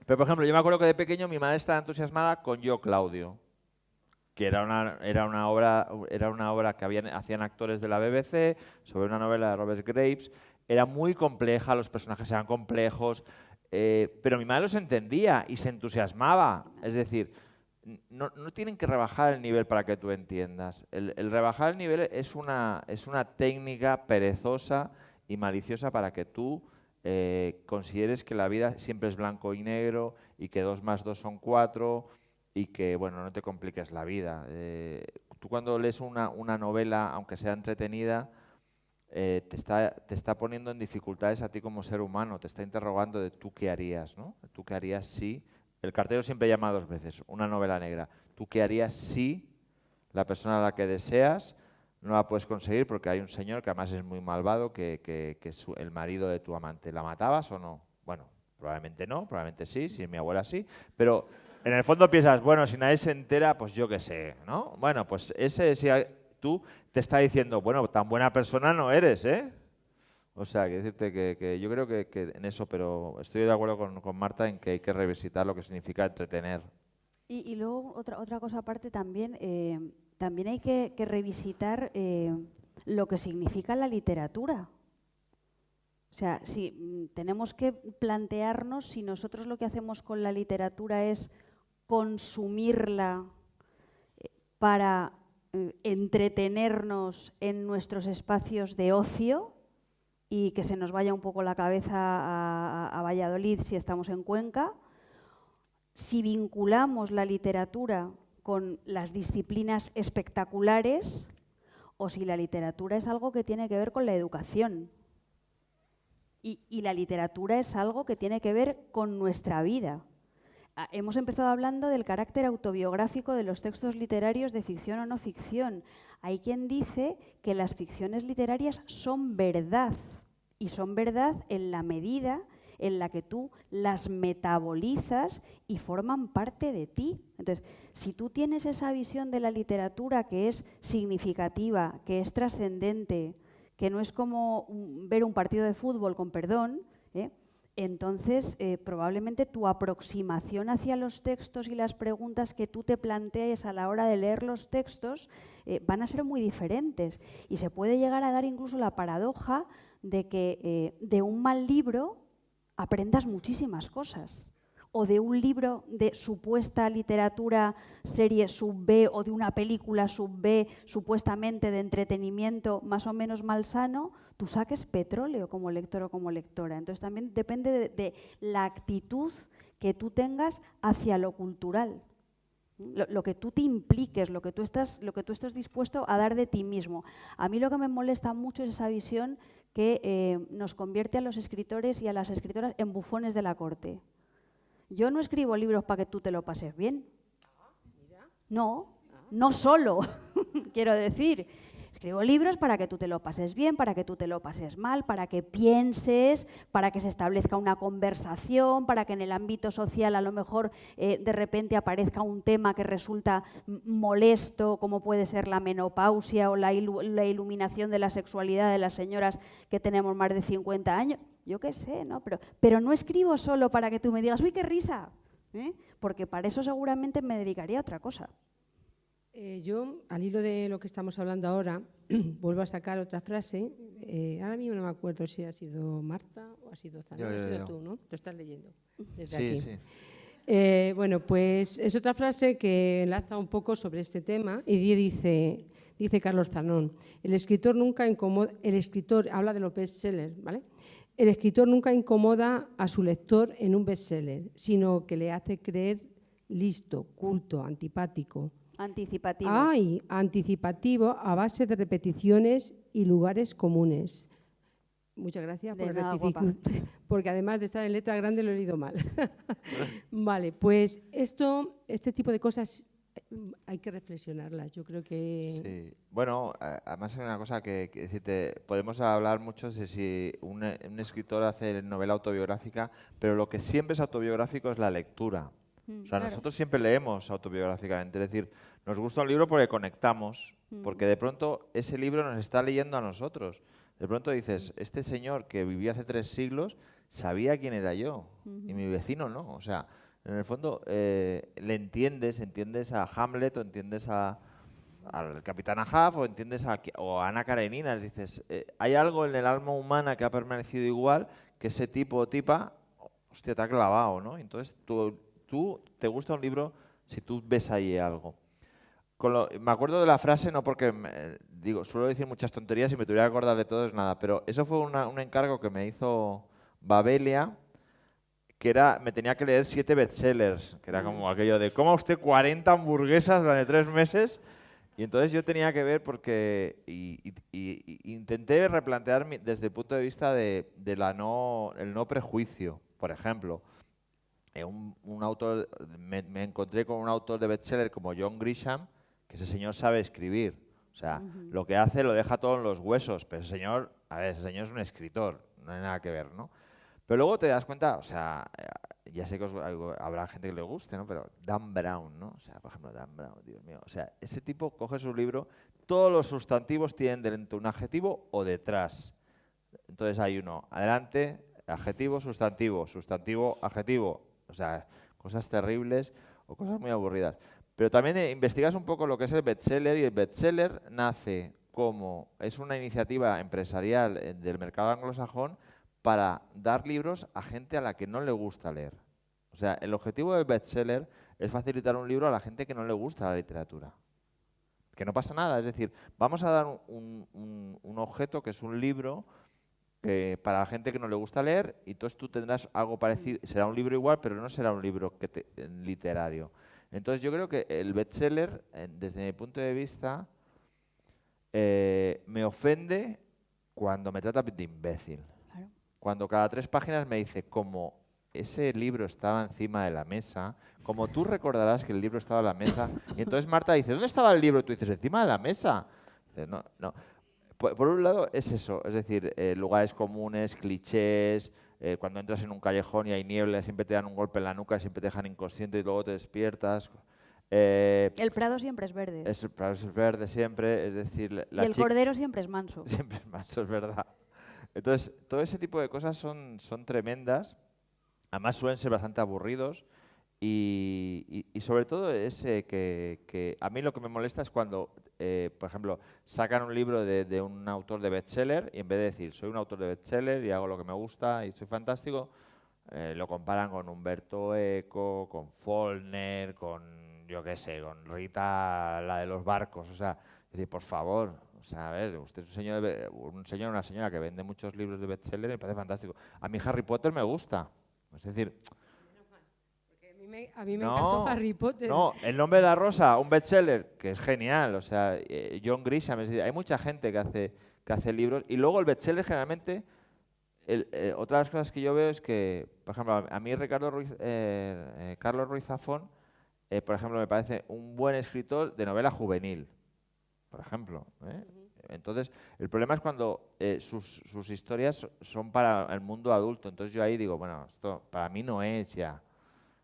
Pero, por ejemplo, yo me acuerdo que de pequeño mi madre estaba entusiasmada con Yo, Claudio, que era una obra que hacían actores de la BBC sobre una novela de Robert Graves. Era muy compleja, los personajes eran complejos, pero mi madre los entendía y se entusiasmaba. Es decir, no tienen que rebajar el nivel para que tú entiendas. El rebajar el nivel es una técnica perezosa y maliciosa para que tú consideres que la vida siempre es blanco y negro y que 2 más 2 son 4 y que, bueno, no te compliques la vida. Tú cuando lees una novela, aunque sea entretenida, te está poniendo en dificultades a ti como ser humano, te está interrogando de tú qué harías, ¿no? Tú qué harías si... El cartero siempre llama 2 veces, una novela negra. Tú qué harías si la persona a la que deseas no la puedes conseguir porque hay un señor que además es muy malvado, que es el marido de tu amante. ¿La matabas o no? Bueno, probablemente no, probablemente sí, si mi abuela sí, pero en el fondo piensas, bueno, si nadie se entera, pues yo qué sé, ¿no? Bueno, pues si tú te está diciendo, bueno, tan buena persona no eres, ¿eh? O sea, que decirte que yo creo que en eso, pero estoy de acuerdo con Marta en que hay que revisitar lo que significa entretener. Y luego otra cosa aparte también, también hay que revisitar lo que significa la literatura. O sea, si tenemos que plantearnos si nosotros lo que hacemos con la literatura es consumirla para entretenernos en nuestros espacios de ocio y que se nos vaya un poco la cabeza a Valladolid si estamos en Cuenca, si vinculamos la literatura con las disciplinas espectaculares o si la literatura es algo que tiene que ver con la educación. Y la literatura es algo que tiene que ver con nuestra vida. Hemos empezado hablando del carácter autobiográfico de los textos literarios de ficción o no ficción. Hay quien dice que las ficciones literarias son verdad, y son verdad en la medida en la que tú las metabolizas y forman parte de ti. Entonces, si tú tienes esa visión de la literatura que es significativa, que es trascendente, que no es como ver un partido de fútbol, con perdón, entonces probablemente tu aproximación hacia los textos y las preguntas que tú te plantees a la hora de leer los textos van a ser muy diferentes. Y se puede llegar a dar incluso la paradoja de que de un mal libro aprendas muchísimas cosas. O de un libro de supuesta literatura serie sub B o de una película sub B supuestamente de entretenimiento más o menos malsano, tú saques petróleo como lector o como lectora. Entonces también depende de la actitud que tú tengas hacia lo cultural. Lo que tú te impliques, lo que tú estás dispuesto a dar de ti mismo. A mí lo que me molesta mucho es esa visión que nos convierte a los escritores y a las escritoras en bufones de la corte. Yo no escribo libros para que tú te lo pases bien. No, no solo, quiero decir. Escribo libros para que tú te lo pases bien, para que tú te lo pases mal, para que pienses, para que se establezca una conversación, para que en el ámbito social a lo mejor de repente aparezca un tema que resulta molesto, como puede ser la menopausia o la iluminación de la sexualidad de las señoras que tenemos más de 50 años. Yo qué sé, ¿no? Pero no escribo solo para que tú me digas, ¡uy, qué risa! Porque para eso seguramente me dedicaría a otra cosa. Yo, al hilo de lo que estamos hablando ahora, vuelvo a sacar otra frase. Ahora mismo no me acuerdo si ha sido Marta o ha sido Zana. Ha sido tú, ¿no? Lo estás leyendo desde aquí. Sí. Bueno, pues es otra frase que enlaza un poco sobre este tema y dice Carlos Zanón, el escritor habla de los bestsellers, ¿vale? El escritor nunca incomoda a su lector en un bestseller, sino que le hace creer listo, culto, antipático. Anticipativo. Anticipativo a base de repeticiones y lugares comunes. Muchas gracias por rectificar, porque además de estar en letra grande lo he leído mal. Vale, pues este tipo de cosas hay que reflexionarlas. Yo creo que... Sí. Bueno, además hay una cosa que decirte, podemos hablar mucho de si un escritor hace novela autobiográfica, pero lo que siempre es autobiográfico es la lectura. O sea, nosotros siempre leemos autobiográficamente, es decir, nos gusta un libro porque conectamos, porque de pronto ese libro nos está leyendo a nosotros. De pronto dices, este señor que vivió hace 3 siglos sabía quién era yo y mi vecino no. O sea, en el fondo entiendes a Hamlet o entiendes al Capitán Ahab o entiendes a Ana Karenina. Dices, hay algo en el alma humana que ha permanecido igual que ese tipo o tipa, hostia, te ha clavado, ¿no? Entonces tú te gusta un libro si tú ves ahí algo. Me acuerdo de la frase, no porque suelo decir muchas tonterías y me tuviera que acordar de todo es nada, pero eso fue un encargo que me hizo Babelia, que me tenía que leer 7 bestsellers, que era como aquello de coma usted 40 hamburguesas durante 3 meses. Y entonces yo tenía que ver porque intenté replantear desde el punto de vista del no prejuicio, por ejemplo. Un autor, me encontré con un autor de bestseller como John Grisham, que ese señor sabe escribir. O sea, lo que hace lo deja todo en los huesos, pero ese señor es un escritor, no hay nada que ver, ¿no? Pero luego te das cuenta, o sea, ya sé que habrá gente que le guste, ¿no? Pero Dan Brown, ¿no? O sea, por ejemplo, Dan Brown, Dios mío. O sea, ese tipo coge su libro, todos los sustantivos tienen delante un adjetivo o detrás. Entonces hay uno, adelante, adjetivo, sustantivo, sustantivo, adjetivo. O sea, cosas terribles o cosas muy aburridas. Pero también investigas un poco lo que es el bestseller y el bestseller nace como es una iniciativa empresarial del mercado anglosajón para dar libros a gente a la que no le gusta leer. O sea, el objetivo del bestseller es facilitar un libro a la gente que no le gusta la literatura. Que no pasa nada, es decir, vamos a dar un objeto que es un libro para la gente que no le gusta leer, y entonces tú tendrás algo parecido, será un libro igual, pero no será un libro literario. Entonces yo creo que el bestseller, desde mi punto de vista, me ofende cuando me trata de imbécil. Claro. Cuando cada 3 páginas me dice, como ese libro estaba encima de la mesa, como tú recordarás que el libro estaba en la mesa, y entonces Marta dice, ¿dónde estaba el libro? Y tú dices, encima de la mesa. Dices, no. Por un lado es eso, es decir, lugares comunes, clichés, cuando entras en un callejón y hay niebla, siempre te dan un golpe en la nuca, siempre te dejan inconsciente y luego te despiertas. El prado siempre es verde. El prado es verde siempre, es decir... Y el cordero siempre es manso. Siempre es manso, es verdad. Entonces, todo ese tipo de cosas son tremendas, además suelen ser bastante aburridos. Y sobre todo que a mí lo que me molesta es cuando, por ejemplo, sacan un libro de un autor de bestseller y en vez de decir soy un autor de bestseller y hago lo que me gusta y soy fantástico, lo comparan con Humberto Eco, con Faulkner, con, yo qué sé, con Rita, la de los barcos. O sea, es decir, por favor, o sea, a ver, usted es un señor o una señora que vende muchos libros de bestseller y me parece fantástico. A mí Harry Potter me gusta, es decir... A mí me No, encantó Harry Potter. No, El nombre de la rosa, un bestseller, que es genial. O sea, John Grisham, es decir, hay mucha gente que hace libros. Y luego el bestseller generalmente, otra de las cosas que yo veo es que, por ejemplo, a mí Carlos Ruiz Zafón, por ejemplo, me parece un buen escritor de novela juvenil, por ejemplo. Entonces, el problema es cuando sus historias son para el mundo adulto. Entonces yo ahí digo, bueno, esto para mí no es ya.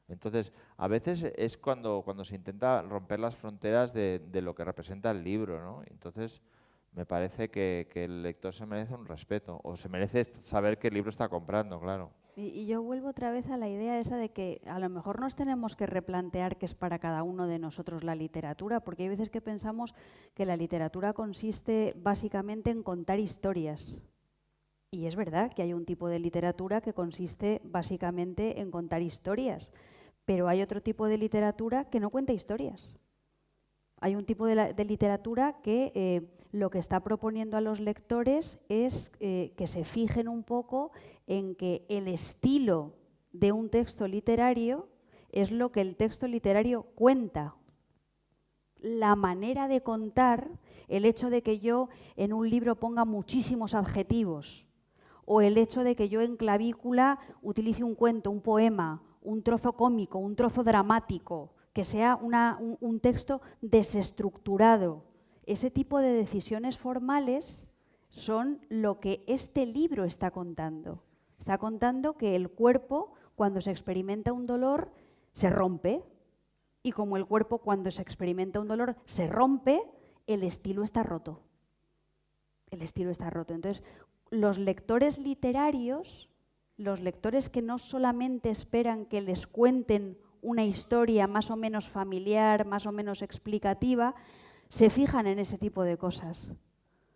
Entonces, a veces es cuando se intenta romper las fronteras de lo que representa el libro, ¿no? Entonces, me parece que el lector se merece un respeto, o se merece saber qué libro está comprando, claro. Y yo vuelvo otra vez a la idea esa de que a lo mejor nos tenemos que replantear qué es para cada uno de nosotros la literatura, porque hay veces que pensamos que la literatura consiste básicamente en contar historias. Y es verdad que hay un tipo de literatura que consiste básicamente en contar historias, pero hay otro tipo de literatura que no cuenta historias. Hay un tipo de literatura que lo que está proponiendo a los lectores es que se fijen un poco en que el estilo de un texto literario es lo que el texto literario cuenta. La manera de contar, el hecho de que yo en un libro ponga muchísimos adjetivos, o el hecho de que yo en clavícula utilice un cuento, un poema, un trozo cómico, un trozo dramático, que sea un texto desestructurado. Ese tipo de decisiones formales son lo que este libro está contando. Está contando que el cuerpo, cuando se experimenta un dolor, se rompe. Y como el cuerpo, cuando se experimenta un dolor, se rompe, el estilo está roto. El estilo está roto. Entonces, los lectores literarios, los lectores que no solamente esperan que les cuenten una historia más o menos familiar, más o menos explicativa, se fijan en ese tipo de cosas.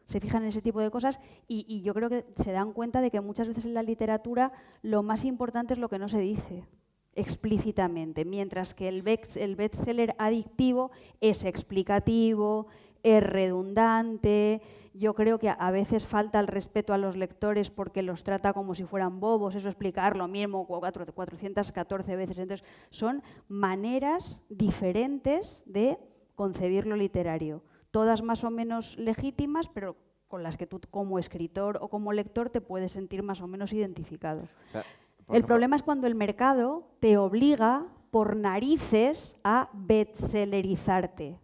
Se fijan en ese tipo de cosas y yo creo que se dan cuenta de que muchas veces en la literatura lo más importante es lo que no se dice explícitamente, mientras que el bestseller adictivo es explicativo, es redundante. Yo creo que a veces falta el respeto a los lectores porque los trata como si fueran bobos, eso explicar lo mismo 414 veces. Entonces, son maneras diferentes de concebir lo literario, todas más o menos legítimas, pero con las que tú como escritor o como lector te puedes sentir más o menos identificado. O sea, El problema es cuando el mercado te obliga por narices a bestsellerizarte.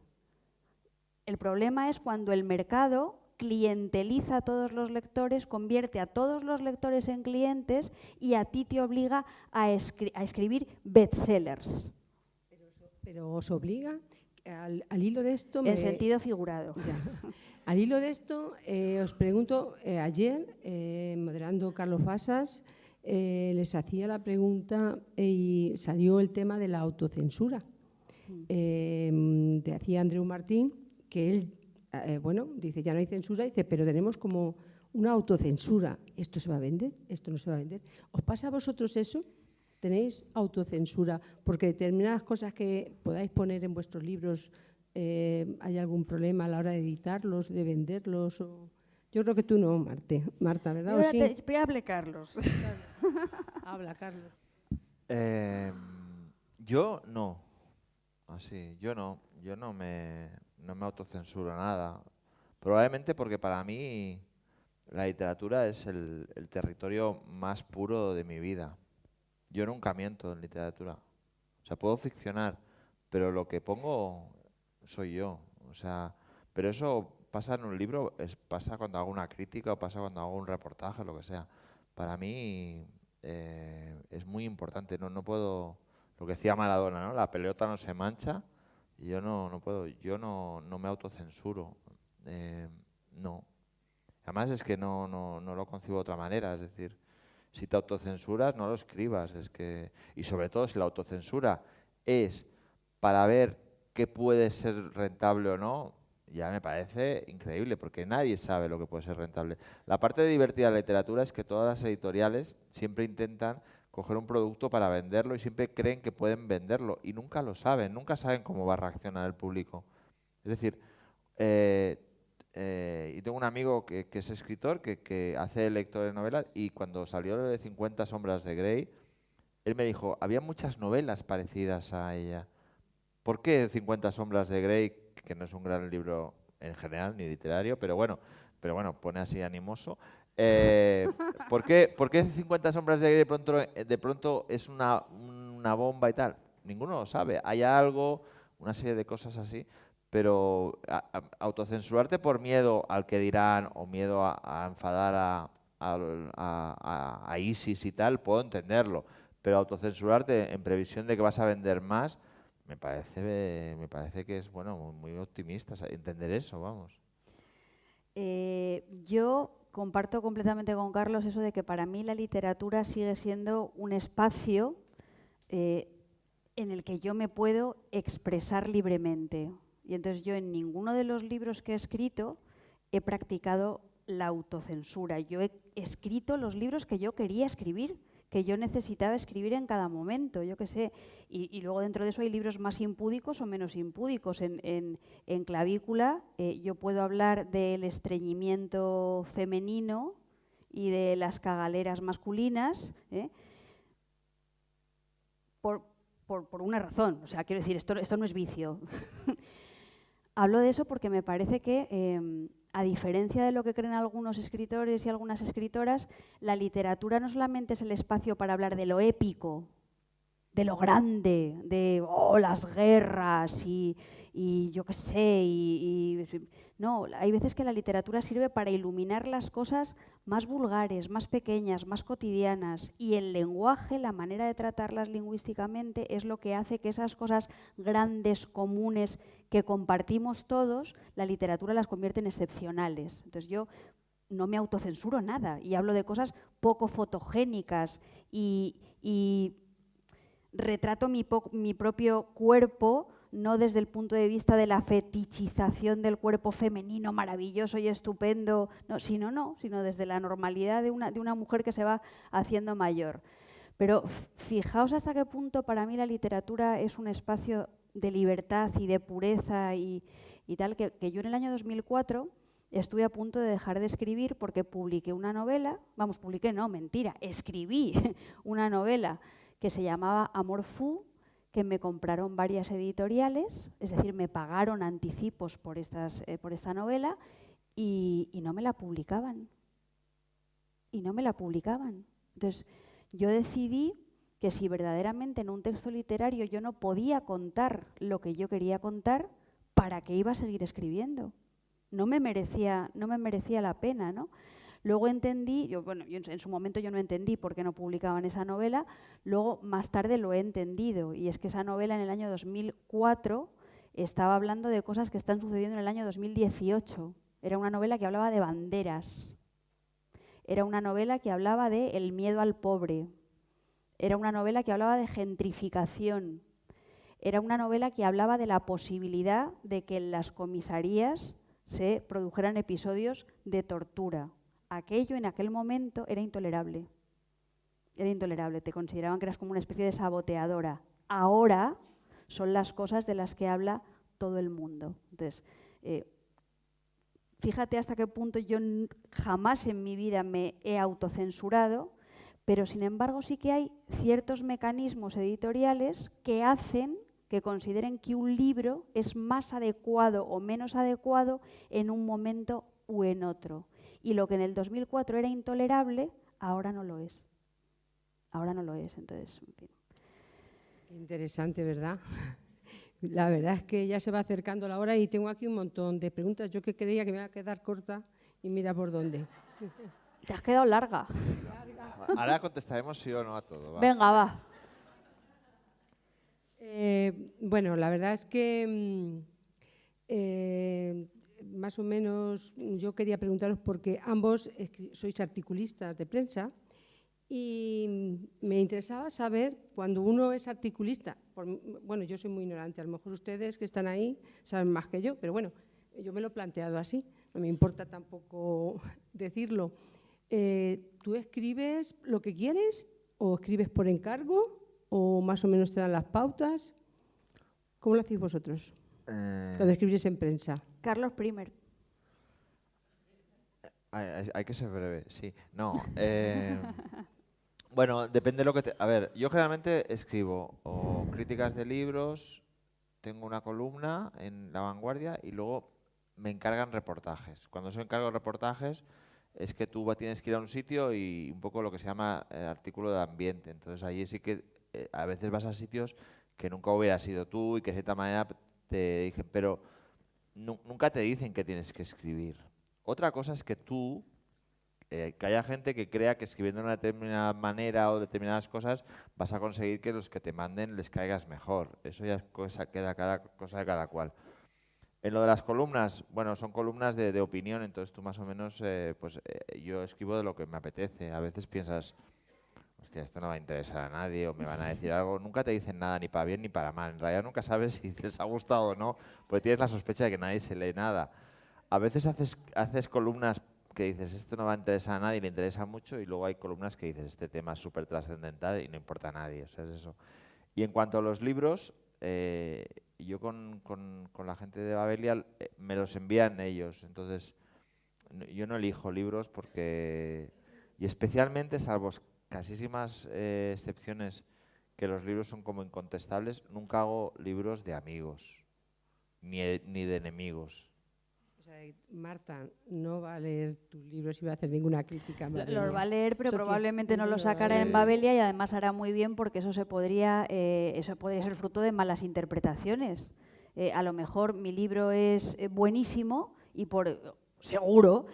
El problema es cuando el mercado clienteliza a todos los lectores, convierte a todos los lectores en clientes y a ti te obliga a escribir bestsellers. Pero os obliga, al hilo de esto... En sentido figurado. Ya. Al hilo de esto, os pregunto, ayer, moderando Carlos Fasas, les hacía la pregunta y salió el tema de la autocensura. Decía Andreu Martín que él, bueno, dice, ya no hay censura, dice, pero tenemos como una autocensura. ¿Esto se va a vender? ¿Esto no se va a vender? ¿Os pasa a vosotros eso? ¿Tenéis autocensura? Porque determinadas cosas que podáis poner en vuestros libros, ¿hay algún problema a la hora de editarlos, de venderlos? Yo creo que tú no, Marta, ¿verdad? Pero hable Carlos. Habla, Carlos. Yo no. Así, yo no me autocensuro nada. Probablemente porque para mí la literatura es el territorio más puro de mi vida. Yo nunca miento en literatura. O sea, puedo ficcionar, pero lo que pongo soy yo. O sea, pero eso pasa en un libro, pasa cuando hago una crítica o pasa cuando hago un reportaje, lo que sea. Para mí es muy importante. No puedo, lo que decía Maradona, ¿no? La pelota no se mancha y yo no puedo, yo no me autocensuro. No. Además es que no lo concibo de otra manera. Es decir, si te autocensuras, no lo escribas. Y sobre todo si la autocensura es para ver qué puede ser rentable o no, ya me parece increíble, porque nadie sabe lo que puede ser rentable. La parte divertida de la literatura es que todas las editoriales siempre intentan coger un producto para venderlo y siempre creen que pueden venderlo y nunca lo saben, nunca saben cómo va a reaccionar el público. Es decir, y tengo un amigo que es escritor, que hace lector de novelas, y cuando salió de 50 sombras de Grey, él me dijo, había muchas novelas parecidas a ella. ¿Por qué 50 sombras de Grey, que no es un gran libro en general ni literario, pero bueno, pone así animoso? ¿Por qué 50 sombras de Grey de pronto es una bomba y tal? Ninguno lo sabe. Hay algo, una serie de cosas así, pero autocensurarte por miedo al que dirán o miedo a enfadar a ISIS y tal, puedo entenderlo, pero autocensurarte en previsión de que vas a vender más, me parece que es bueno, muy optimista entender eso, vamos. Yo comparto completamente con Carlos eso de que para mí la literatura sigue siendo un espacio en el que yo me puedo expresar libremente. Y entonces yo en ninguno de los libros que he escrito he practicado la autocensura. Yo he escrito los libros que yo quería escribir, que yo necesitaba escribir en cada momento, yo qué sé. Y luego dentro de eso hay libros más impúdicos o menos impúdicos. En Clavícula yo puedo hablar del estreñimiento femenino y de las cagaleras masculinas, por una razón. O sea, quiero decir, esto no es vicio. Hablo de eso porque me parece que, a diferencia de lo que creen algunos escritores y algunas escritoras, la literatura no solamente es el espacio para hablar de lo épico, de lo grande, de las guerras y yo qué sé. No, hay veces que la literatura sirve para iluminar las cosas más vulgares, más pequeñas, más cotidianas. Y el lenguaje, la manera de tratarlas lingüísticamente, es lo que hace que esas cosas grandes, comunes, que compartimos todos, la literatura las convierte en excepcionales. Entonces yo no me autocensuro nada y hablo de cosas poco fotogénicas y retrato mi propio cuerpo no desde el punto de vista de la fetichización del cuerpo femenino maravilloso y estupendo, sino desde la normalidad de una mujer que se va haciendo mayor. Pero fijaos hasta qué punto para mí la literatura es un espacio de libertad y de pureza y tal, que yo en el año 2004 estuve a punto de dejar de escribir porque publiqué una novela, escribí una novela que se llamaba Amor Fu, que me compraron varias editoriales, es decir, me pagaron anticipos por esta novela y no me la publicaban. Entonces, yo decidí que si verdaderamente en un texto literario yo no podía contar lo que yo quería contar, ¿para qué iba a seguir escribiendo? No me merecía la pena, ¿no? Luego entendí, yo en su momento yo no entendí por qué no publicaban esa novela, luego más tarde lo he entendido, y es que esa novela en el año 2004 estaba hablando de cosas que están sucediendo en el año 2018. Era una novela que hablaba de banderas, era una novela que hablaba de el miedo al pobre, era una novela que hablaba de gentrificación, era una novela que hablaba de la posibilidad de que en las comisarías se produjeran episodios de tortura. Aquello en aquel momento era intolerable. Te consideraban que eras como una especie de saboteadora. Ahora son las cosas de las que habla todo el mundo. Entonces, fíjate hasta qué punto yo jamás en mi vida me he autocensurado, pero sin embargo sí que hay ciertos mecanismos editoriales que hacen que consideren que un libro es más adecuado o menos adecuado en un momento u en otro. Y lo que en el 2004 era intolerable, ahora no lo es. Entonces, en fin. Interesante, ¿verdad? La verdad es que ya se va acercando la hora y tengo aquí un montón de preguntas. Yo que creía que me iba a quedar corta y mira por dónde. Te has quedado larga. Ahora contestaremos sí o no a todo. ¿Va? Venga, va. Bueno, la verdad es que más o menos yo quería preguntaros porque ambos sois articulistas de prensa y me interesaba saber, cuando uno es articulista, bueno, yo soy muy ignorante, a lo mejor ustedes que están ahí saben más que yo, pero bueno, yo me lo he planteado así, no me importa tampoco decirlo. ¿Tú escribes lo que quieres o escribes por encargo o más o menos te dan las pautas? ¿Cómo lo hacéis vosotros cuando escribís en prensa? Carlos Primer. Hay que ser breve, sí. No, Bueno, depende de lo que te... A ver, yo generalmente escribo o críticas de libros, tengo una columna en La Vanguardia y luego me encargan reportajes. Cuando se encargo de reportajes es que tú tienes que ir a un sitio y un poco lo que se llama artículo de ambiente. Entonces allí sí que a veces vas a sitios que nunca hubieras ido tú y que de cierta manera te dicen, pero nunca te dicen que tienes que escribir. Otra cosa es que tú, que haya gente que crea que escribiendo de una determinada manera o determinadas cosas vas a conseguir que los que te manden les caigas mejor. Eso ya es cosa de cada cual. En lo de las columnas, bueno, son columnas de opinión, entonces tú más o menos, yo escribo de lo que me apetece. A veces piensas, hostia, esto no va a interesar a nadie o me van a decir algo. Nunca te dicen nada, ni para bien ni para mal. En realidad nunca sabes si les ha gustado o no, porque tienes la sospecha de que nadie se lee nada. A veces haces columnas que dices, esto no va a interesar a nadie, le interesa mucho, y luego hay columnas que dices, este tema es súper trascendental y no importa a nadie, o sea, es eso. Y en cuanto a los libros, yo con la gente de Babelia me los envían ellos, entonces yo no elijo libros porque, y especialmente, salvo casísimas excepciones, que los libros son como incontestables, nunca hago libros de amigos, ni de enemigos. O sea, Marta no va a leer tus libros y va a hacer ninguna crítica. Los va a leer, pero Eso probablemente no lo sí. sacará en Babelia, y además hará muy bien porque eso podría ser fruto de malas interpretaciones. A lo mejor mi libro es buenísimo y seguro,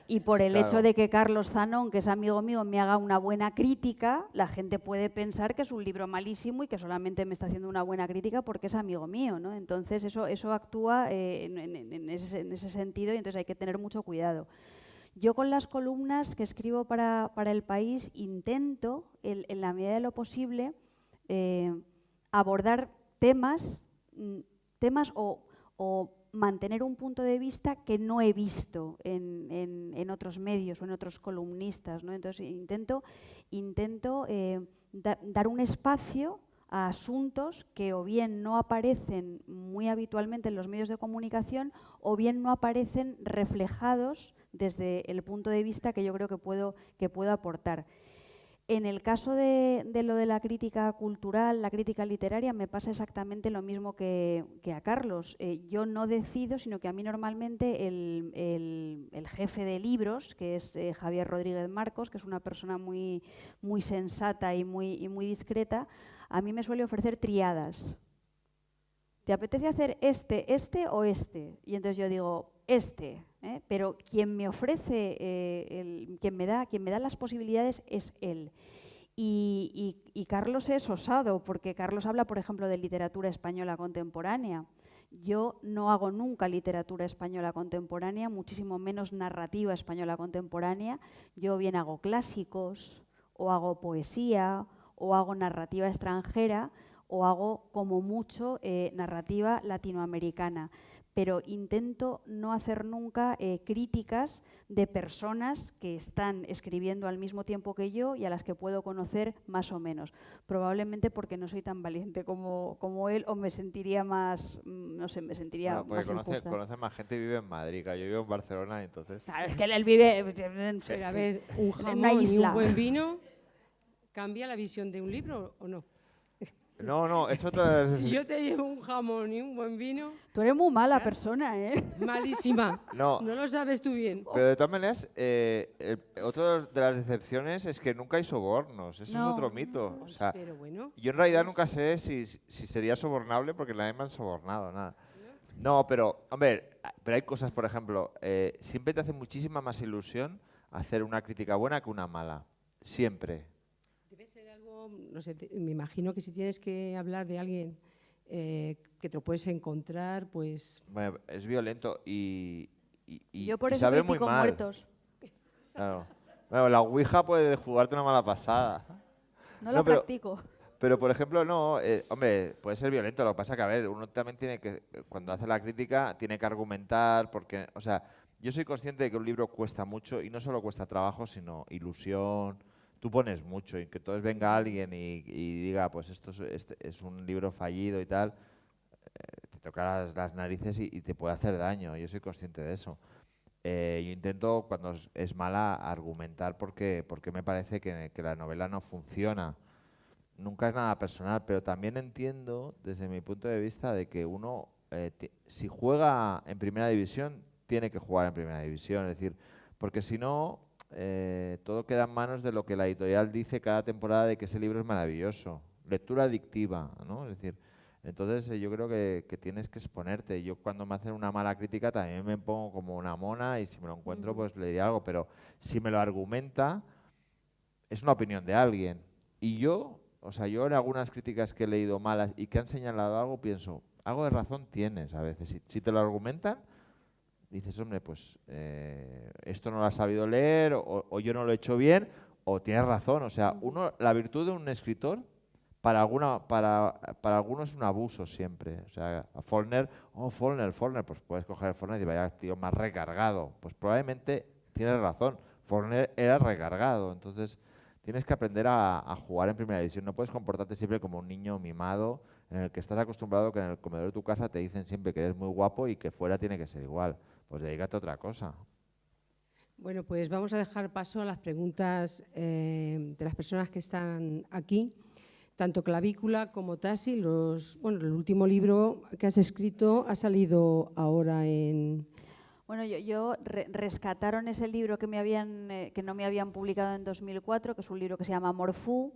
y por el hecho de que Carlos Zanón, que es amigo mío, me haga una buena crítica, la gente puede pensar que es un libro malísimo y que solamente me está haciendo una buena crítica porque es amigo mío, ¿no? Entonces eso actúa en ese sentido, y entonces hay que tener mucho cuidado. Yo con las columnas que escribo para El País intento, en la medida de lo posible, abordar temas o mantener un punto de vista que no he visto en otros medios o en otros columnistas, ¿no? Entonces intento dar un espacio a asuntos que o bien no aparecen muy habitualmente en los medios de comunicación o bien no aparecen reflejados desde el punto de vista que yo creo que puedo aportar. En el caso de lo de la crítica cultural, la crítica literaria, me pasa exactamente lo mismo que a Carlos. Yo no decido, sino que a mí normalmente el jefe de libros, que es Javier Rodríguez Marcos, que es una persona muy, muy sensata y muy discreta, a mí me suele ofrecer triadas. ¿Te apetece hacer este o este? Y entonces yo digo, este. Pero quien me ofrece, quien me da las posibilidades es él. Y Carlos es osado, porque Carlos habla, por ejemplo, de literatura española contemporánea. Yo no hago nunca literatura española contemporánea, muchísimo menos narrativa española contemporánea. Yo bien hago clásicos, o hago poesía, o hago narrativa extranjera, o hago, como mucho, narrativa latinoamericana. Pero intento no hacer nunca críticas de personas que están escribiendo al mismo tiempo que yo y a las que puedo conocer más o menos. Probablemente porque no soy tan valiente como él, o me sentiría más, no sé, me sentiría más injusta. Conoce más gente y vive en Madrid, yo vivo en Barcelona, entonces... Claro, es que él vive Pero a ver, un en una jamón y isla. un buen vino, ¿cambia la visión de un libro o no? No, es otra... Si yo te llevo un jamón y un buen vino... Tú eres muy mala persona, ¿eh? Malísima. No. No lo sabes tú bien. Pero de todas maneras, otra de las decepciones es que nunca hay sobornos. Eso es otro mito. O sea, Pero bueno. yo en realidad nunca sé si sería sobornable porque nadie me han sobornado, nada. No, pero, hombre, pero hay cosas, por ejemplo, siempre te hace muchísima más ilusión hacer una crítica buena que una mala. Siempre. Debe ser algo, no sé, me imagino que si tienes que hablar de alguien que te lo puedes encontrar, pues... Bueno, es violento y yo por y eso sabe muy critico mal. muertos. Claro. Bueno, la Ouija puede jugarte una mala pasada. No la practico. Pero, por ejemplo, no, hombre, puede ser violento. Lo que pasa que, a ver, uno también tiene que, cuando hace la crítica, tiene que argumentar, porque, o sea, yo soy consciente de que un libro cuesta mucho, y no solo cuesta trabajo, sino ilusión. Tú pones mucho, y que entonces venga alguien y diga, pues esto es un libro fallido y tal, te toca las narices y te puede hacer daño. Yo soy consciente de eso. Yo intento, cuando es mala, argumentar porque me parece que la novela no funciona. Nunca es nada personal, pero también entiendo, desde mi punto de vista, de que uno, si juega en primera división, tiene que jugar en primera división. Es decir, porque si no, todo queda en manos de lo que la editorial dice cada temporada de que ese libro es maravilloso. Lectura adictiva, ¿no? Es decir, entonces yo creo que tienes que exponerte. Yo cuando me hacen una mala crítica también me pongo como una mona y si me lo encuentro pues le diré algo, pero si me lo argumenta es una opinión de alguien. Y yo, o sea, yo en algunas críticas que he leído malas y que han señalado algo, pienso, algo de razón tienes a veces. Si te lo argumentan, dices, hombre, pues esto no lo has sabido leer o yo no lo he hecho bien o tienes razón. O sea, la virtud de un escritor para algunos es un abuso siempre. O sea, a Faulkner, pues puedes coger a Faulkner y decir, vaya tío más recargado. Pues probablemente tienes razón, Faulkner era recargado. Entonces tienes que aprender a jugar en primera división. No puedes comportarte siempre como un niño mimado en el que estás acostumbrado que en el comedor de tu casa te dicen siempre que eres muy guapo y que fuera tiene que ser igual. Pues dedícate a otra cosa. Bueno, pues vamos a dejar paso a las preguntas de las personas que están aquí. Tanto Clavícula como Tassi, el último libro que has escrito ha salido ahora en... Bueno, rescataron ese libro que no me habían publicado en 2004, que es un libro que se llama Morfú,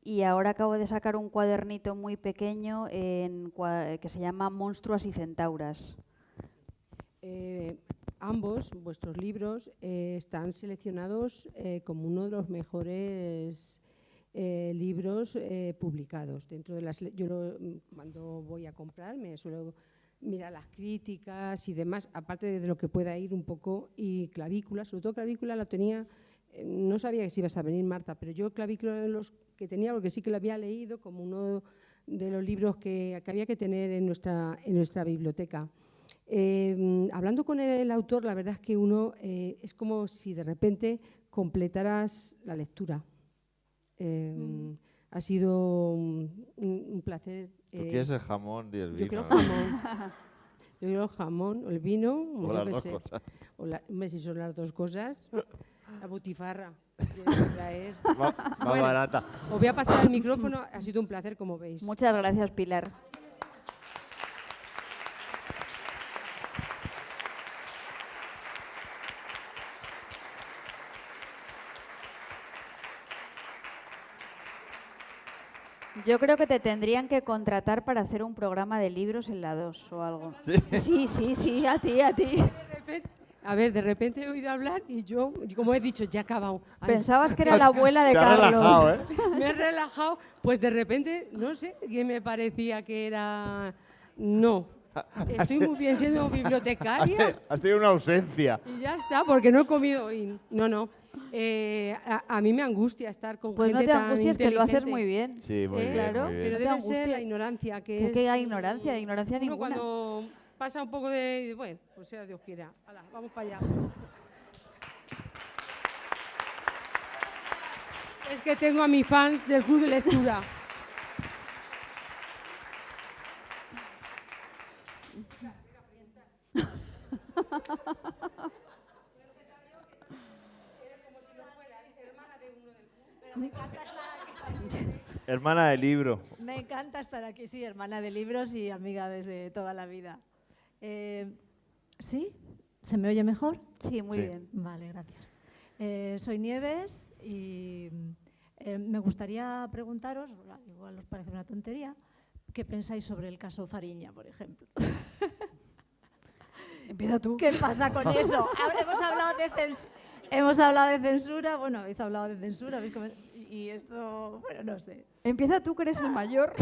y ahora acabo de sacar un cuadernito muy pequeño que se llama Monstruas y Centauras. Ambos, vuestros libros, están seleccionados como uno de los mejores libros publicados. Cuando voy a comprar me suelo mirar las críticas y demás, aparte de lo que pueda ir un poco, y Clavícula, sobre todo Clavícula la tenía, no sabía que si ibas a venir, Marta, pero yo Clavícula de los que tenía, porque sí que lo había leído como uno de los libros que había que tener en nuestra biblioteca. Hablando con el autor, la verdad es que uno es como si de repente completaras la lectura. Ha sido un placer. ¿Tú quieres el jamón y el vino? Yo quiero jamón. Yo quiero el jamón, el vino. O las dos cosas. Hombre, si son las dos cosas. La butifarra. Más barata. Os voy a pasar el micrófono. Ha sido un placer, como veis. Muchas gracias, Pilar. Yo creo que te tendrían que contratar para hacer un programa de libros en la 2 o algo. Sí, a ti. De repente he oído hablar y yo, como he dicho, ya he acabado. Pensabas que era la abuela de Te has Carlos. relajado, ¿eh? Me he relajado, pues de repente, no sé, que me parecía que era... No, estoy muy bien siendo bibliotecaria. Has tenido una ausencia. Y ya está, porque no he comido hoy. No. A mí me angustia estar con pues gente no te tan angusties, que lo haces inteligente. muy bien. Sí, muy bien, claro. muy bien. Pero No te debe ser angusties. la ignorancia, que es... ¿Qué hay ignorancia? Ignorancia uno ninguna. cuando pasa un poco de... Bueno, pues sea Dios quiera. Hala, vamos para allá. Es que tengo a mis fans del club de lectura. Hermana de libro. Me encanta estar aquí, sí, hermana de libros y amiga desde toda la vida. ¿Sí? ¿Se me oye mejor? Sí, muy Sí. bien. Vale, gracias. Soy Nieves y me gustaría preguntaros, igual os parece una tontería, ¿qué pensáis sobre el caso Fariña, por ejemplo? Empieza tú. ¿Qué pasa con eso? Ahora hemos hablado de censura, bueno, habéis hablado de censura, y esto, bueno, no sé. Empieza tú, que eres el mayor.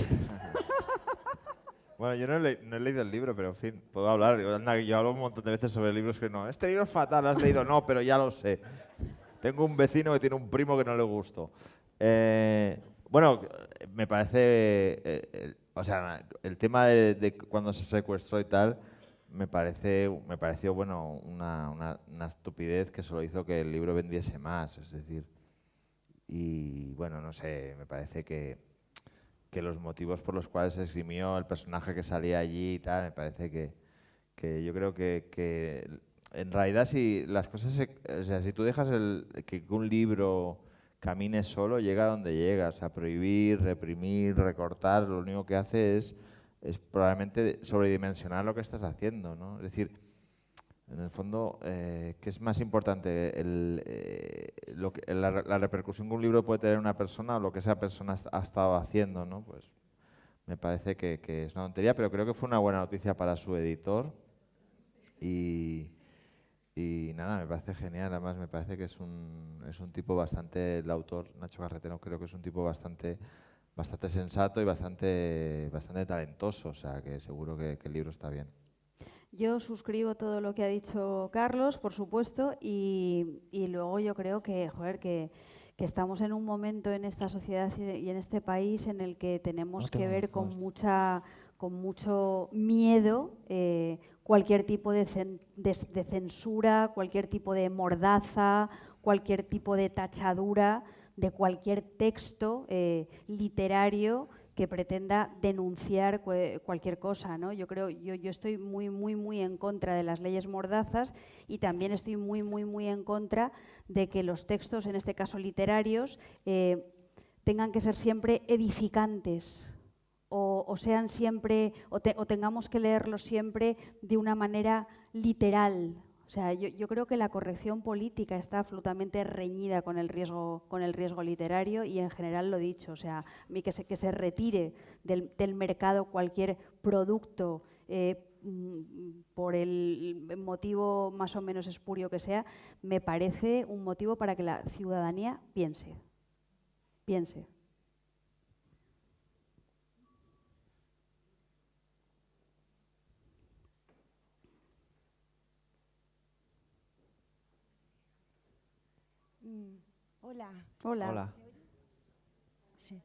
Bueno, yo no he leído el libro, pero en fin, puedo hablar. Digo, anda, yo hablo un montón de veces sobre libros que no. Este libro es fatal, ¿lo has leído? No, pero ya lo sé. Tengo un vecino que tiene un primo que no le gustó. Bueno, me parece... o sea, el tema de cuando se secuestró y tal, me pareció bueno, una estupidez que solo hizo que el libro vendiese más, es decir... Y bueno, no sé, me parece que los motivos por los cuales se esgrimió el personaje que salía allí y tal, me parece que yo creo que en realidad si las cosas, o sea, si tú dejas que un libro camine solo, llega a donde llega. O sea, prohibir, reprimir, recortar, lo único que hace es probablemente sobredimensionar lo que estás haciendo, ¿no? Es decir, en el fondo, ¿qué es más importante? La repercusión que un libro puede tener en una persona o lo que esa persona ha estado haciendo, ¿no? Pues me parece que es una tontería, pero creo que fue una buena noticia para su editor. Y nada, me parece genial. Además, me parece que es un tipo bastante, el autor, Nacho Carretero, creo que es un tipo bastante sensato y bastante talentoso. O sea, que seguro que el libro está bien. Yo suscribo todo lo que ha dicho Carlos, por supuesto, y luego yo creo que, joder, que estamos en un momento en esta sociedad y en este país en el que tenemos que ver con mucho miedo cualquier tipo de censura, cualquier tipo de mordaza, cualquier tipo de tachadura de cualquier texto literario que pretenda denunciar cualquier cosa, ¿no? Yo estoy muy en contra de las leyes mordazas y también estoy muy en contra de que los textos, en este caso literarios, tengan que ser siempre edificantes o sean siempre o tengamos que leerlos siempre de una manera literal. O sea, yo creo que la corrección política está absolutamente reñida con el riesgo literario y en general lo dicho. O sea, a mí que se retire del mercado cualquier producto por el motivo más o menos espurio que sea, me parece un motivo para que la ciudadanía piense. Hola. Hola. Sí.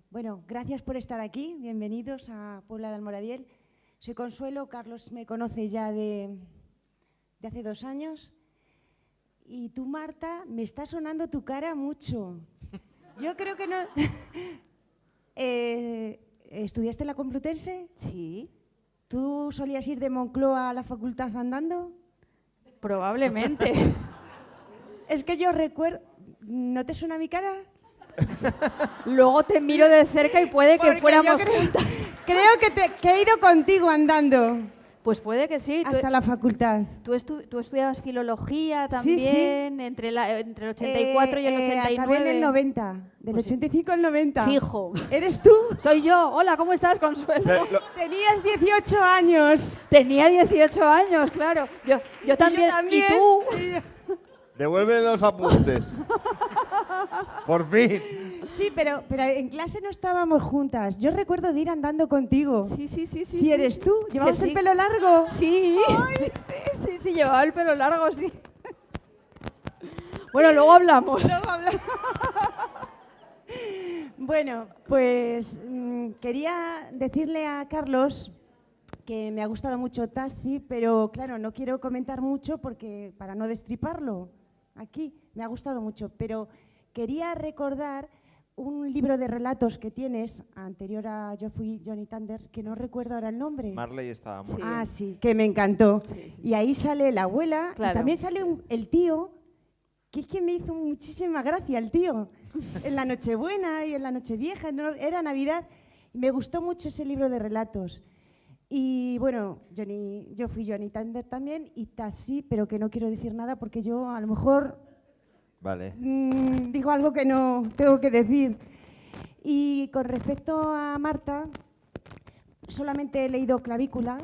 Bueno, gracias por estar aquí. Bienvenidos a Puebla de Almoradiel. Soy Consuelo. Carlos me conoce ya de hace 2 años. Y tú, Marta, me está sonando tu cara mucho. Yo creo que no... ¿Estudiaste en la Complutense? Sí. ¿Tú solías ir de Moncloa a la facultad andando? Probablemente. Es que yo recuerdo... ¿No te suena mi cara? Luego te miro de cerca y puede que Porque fuéramos yo juntas. Creo que he ido contigo andando Pues puede que sí. hasta la facultad. Tú estudiabas filología Sí, también, sí. entre el 84 y el 89. Acabé en el 90, del Pues sí. 85 al 90. Fijo. ¿Eres tú? Soy yo. Hola, ¿cómo estás, Consuelo? Tenías 18 años. Tenía 18 años, claro. Yo también. Y ¿Y tú? Devuelve los apuntes. Por fin. Sí, pero en clase no estábamos juntas. Yo recuerdo de ir andando contigo. Sí. Si eres tú, ¿llevabas Que sí. el pelo largo? Sí. Sí, llevaba el pelo largo, sí. Bueno, luego hablamos. Bueno, pues quería decirle a Carlos que me ha gustado mucho Tassi, pero claro, no quiero comentar mucho porque para no destriparlo aquí, me ha gustado mucho, pero quería recordar un libro de relatos que tienes, anterior a Yo fui Johnny Thunder, que no recuerdo ahora el nombre. Marley estaba muerto. Ah, sí, que me encantó. Sí. Y ahí sale la abuela, Claro. y también sale el tío, que es que me hizo muchísima gracia el tío. En la Nochebuena y en la Nochevieja, no, era Navidad, y me gustó mucho ese libro de relatos. Y bueno, yo fui Johnny Thunder también, y Tassi, pero que no quiero decir nada porque yo a lo mejor Vale. digo algo que no tengo que decir. Y con respecto a Marta, solamente he leído Clavícula,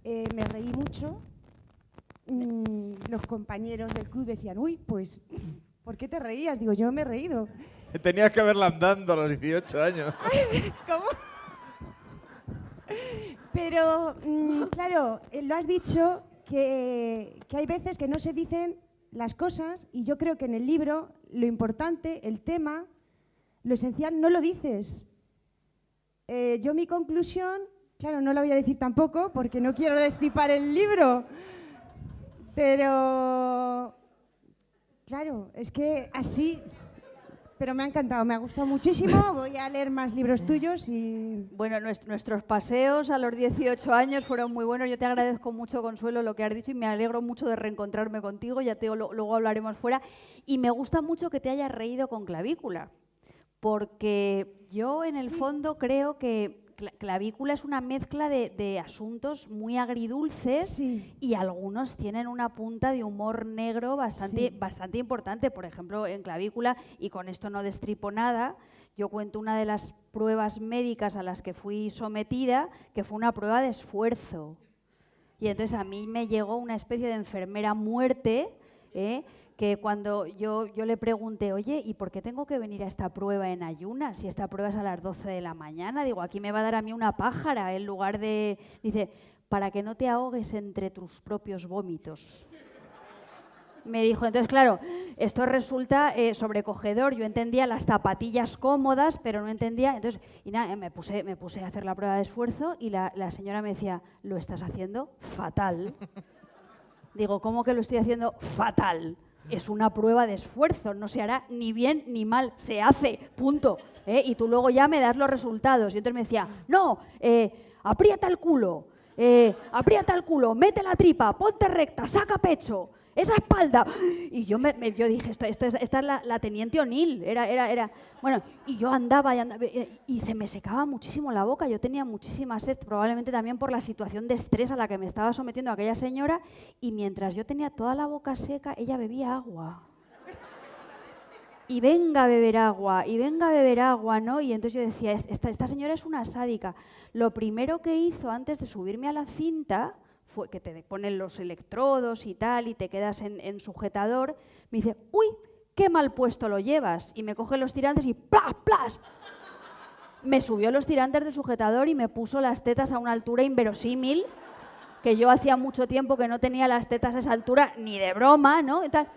me reí mucho. Los compañeros del club decían, uy, pues, ¿por qué te reías? Digo, yo me he reído. Tenías que verla andando a los 18 años. ¿Cómo? Pero, claro, lo has dicho que hay veces que no se dicen las cosas y yo creo que en el libro lo importante, el tema, lo esencial, no lo dices. Yo mi conclusión, claro, no la voy a decir tampoco porque no quiero destripar el libro, pero, claro, es que así... pero me ha encantado, me ha gustado muchísimo. Voy a leer más libros tuyos y... Bueno, nuestros paseos a los 18 años fueron muy buenos. Yo te agradezco mucho, Consuelo, lo que has dicho y me alegro mucho de reencontrarme contigo. Ya te digo, luego hablaremos fuera. Y me gusta mucho que te hayas reído con Clavícula, porque yo en el fondo creo que Clavícula es una mezcla de asuntos muy agridulces Sí. y algunos tienen una punta de humor negro bastante importante. Por ejemplo, en Clavícula, y con esto no destripo nada, yo cuento una de las pruebas médicas a las que fui sometida, que fue una prueba de esfuerzo. Y entonces a mí me llegó una especie de enfermera muerte, que cuando yo le pregunté, oye, ¿y por qué tengo que venir a esta prueba en ayunas? Si esta prueba es a las 12 de la mañana, digo, aquí me va a dar a mí una pájara en lugar de... Dice, para que no te ahogues entre tus propios vómitos. Me dijo, entonces claro, esto resulta sobrecogedor. Yo entendía las zapatillas cómodas, pero no entendía. Entonces, y nada, me puse a hacer la prueba de esfuerzo y la señora me decía, lo estás haciendo fatal. Digo, ¿cómo que lo estoy haciendo fatal? Es una prueba de esfuerzo, no se hará ni bien ni mal, se hace, punto. Y tú luego ya me das los resultados. Y entonces me decía, no, aprieta el culo, mete la tripa, ponte recta, saca pecho, esa espalda. Y yo dije, esta es la teniente O'Neill. Bueno, y yo andaba y se me secaba muchísimo la boca. Yo tenía muchísima sed, probablemente también por la situación de estrés a la que me estaba sometiendo aquella señora. Y mientras yo tenía toda la boca seca, ella bebía agua. Y venga a beber agua, ¿no? Y entonces yo decía, esta señora es una sádica. Lo primero que hizo antes de subirme a la cinta fue que te ponen los electrodos y tal, y te quedas en sujetador. Me dice, uy, qué mal puesto lo llevas. Y me coge los tirantes y ¡plas, plas! Me subió los tirantes del sujetador y me puso las tetas a una altura inverosímil, que yo hacía mucho tiempo que no tenía las tetas a esa altura, ni de broma, ¿no? Y tal.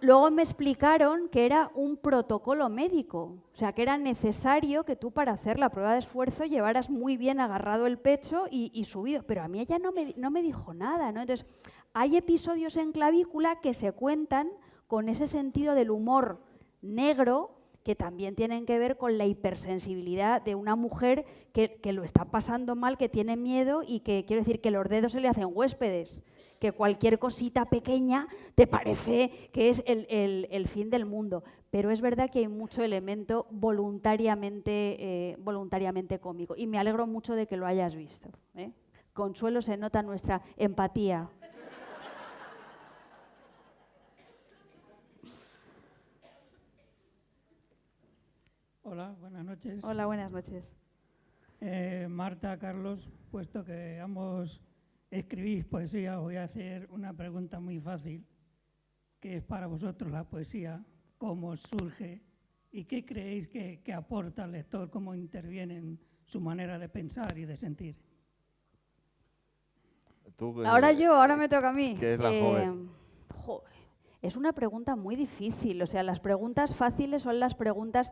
Luego me explicaron que era un protocolo médico, o sea, que era necesario que tú para hacer la prueba de esfuerzo llevaras muy bien agarrado el pecho y subido, pero a mí ella no me dijo nada, ¿no? Entonces, hay episodios en Clavícula que se cuentan con ese sentido del humor negro, que también tienen que ver con la hipersensibilidad de una mujer que lo está pasando mal, que tiene miedo y que, quiero decir, que los dedos se le hacen huéspedes, que cualquier cosita pequeña te parece que es el fin del mundo. Pero es verdad que hay mucho elemento voluntariamente cómico y me alegro mucho de que lo hayas visto. Consuelo, se nota nuestra empatía. Hola, buenas noches. Hola, buenas noches. Marta, Carlos, puesto que ambos escribís poesía, os voy a hacer una pregunta muy fácil, que es para vosotros la poesía, cómo surge y qué creéis que aporta al lector, cómo interviene en su manera de pensar y de sentir. Ahora me toca a mí. Que es la joven. Es una pregunta muy difícil, o sea, las preguntas fáciles son las preguntas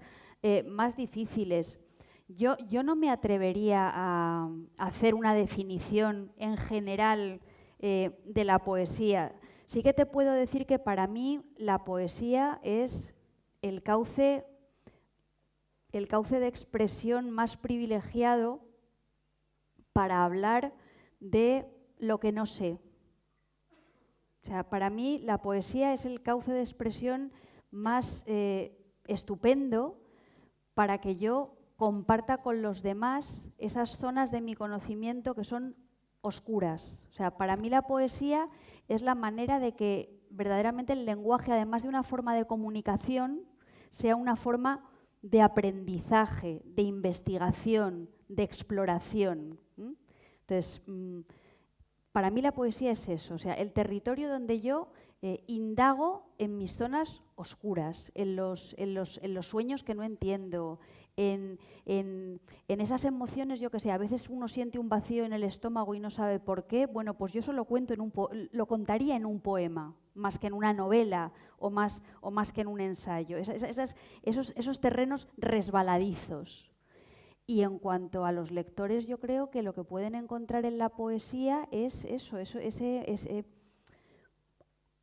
más difíciles. Yo no me atrevería a hacer una definición en general de la poesía. Sí que te puedo decir que para mí la poesía es el cauce de expresión más privilegiado para hablar de lo que no sé. O sea, para mí la poesía es el cauce de expresión más estupendo para que yo comparta con los demás esas zonas de mi conocimiento que son oscuras. O sea, para mí la poesía es la manera de que verdaderamente el lenguaje, además de una forma de comunicación, sea una forma de aprendizaje, de investigación, de exploración. Entonces, para mí la poesía es eso, o sea, el territorio donde yo indago en mis zonas oscuras, en los sueños que no entiendo, en esas emociones, yo que sé, a veces uno siente un vacío en el estómago y no sabe por qué. Bueno, pues yo eso lo cuento lo contaría en un poema, más que en una novela o más que en un ensayo. Esos terrenos resbaladizos. Y en cuanto a los lectores, yo creo que lo que pueden encontrar en la poesía es eso,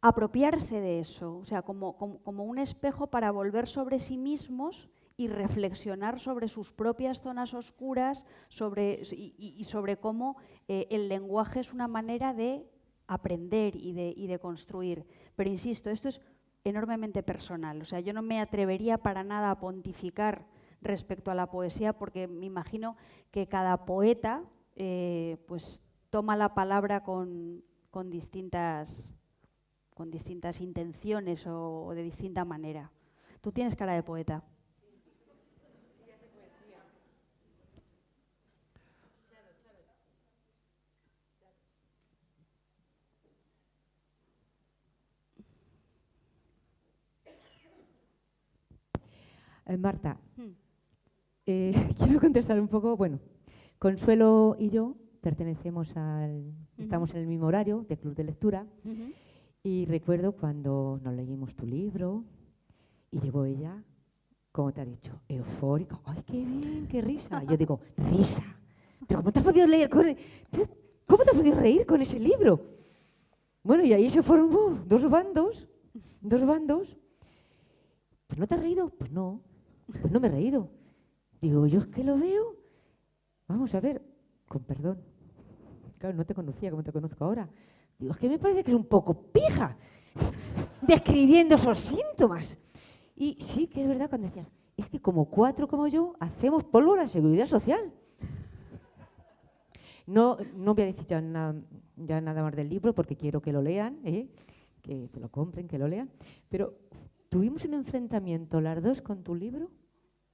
apropiarse de eso, o sea, como un espejo para volver sobre sí mismos y reflexionar sobre sus propias zonas oscuras y sobre cómo el lenguaje es una manera de aprender y de construir. Pero insisto, esto es enormemente personal, o sea, yo no me atrevería para nada a pontificar respecto a la poesía, porque me imagino que cada poeta pues toma la palabra con distintas intenciones o de distinta manera. Tú tienes cara de poeta. Marta, quiero contestar un poco. Bueno, Consuelo y yo pertenecemos estamos en el mismo horario de club de lectura. Y recuerdo cuando nos leímos tu libro y llegó ella, como te ha dicho, eufórica. ¡Ay, qué bien, qué risa! Yo digo, ¿risa? ¿Pero cómo te has podido cómo te has podido reír con ese libro? Bueno, y ahí se formó dos bandos. ¿Pues no te has reído? Pues no me he reído. Digo, yo es que lo veo. Vamos a ver, con perdón. Claro, no te conocía como te conozco ahora. Digo, es que me parece que es un poco pija describiendo esos síntomas. Y sí, que es verdad cuando decías, es que como 4 como yo hacemos polvo a la seguridad social. No voy a decir ya nada más del libro porque quiero que lo lean, que lo compren, que lo lean. Pero tuvimos un enfrentamiento las dos con tu libro.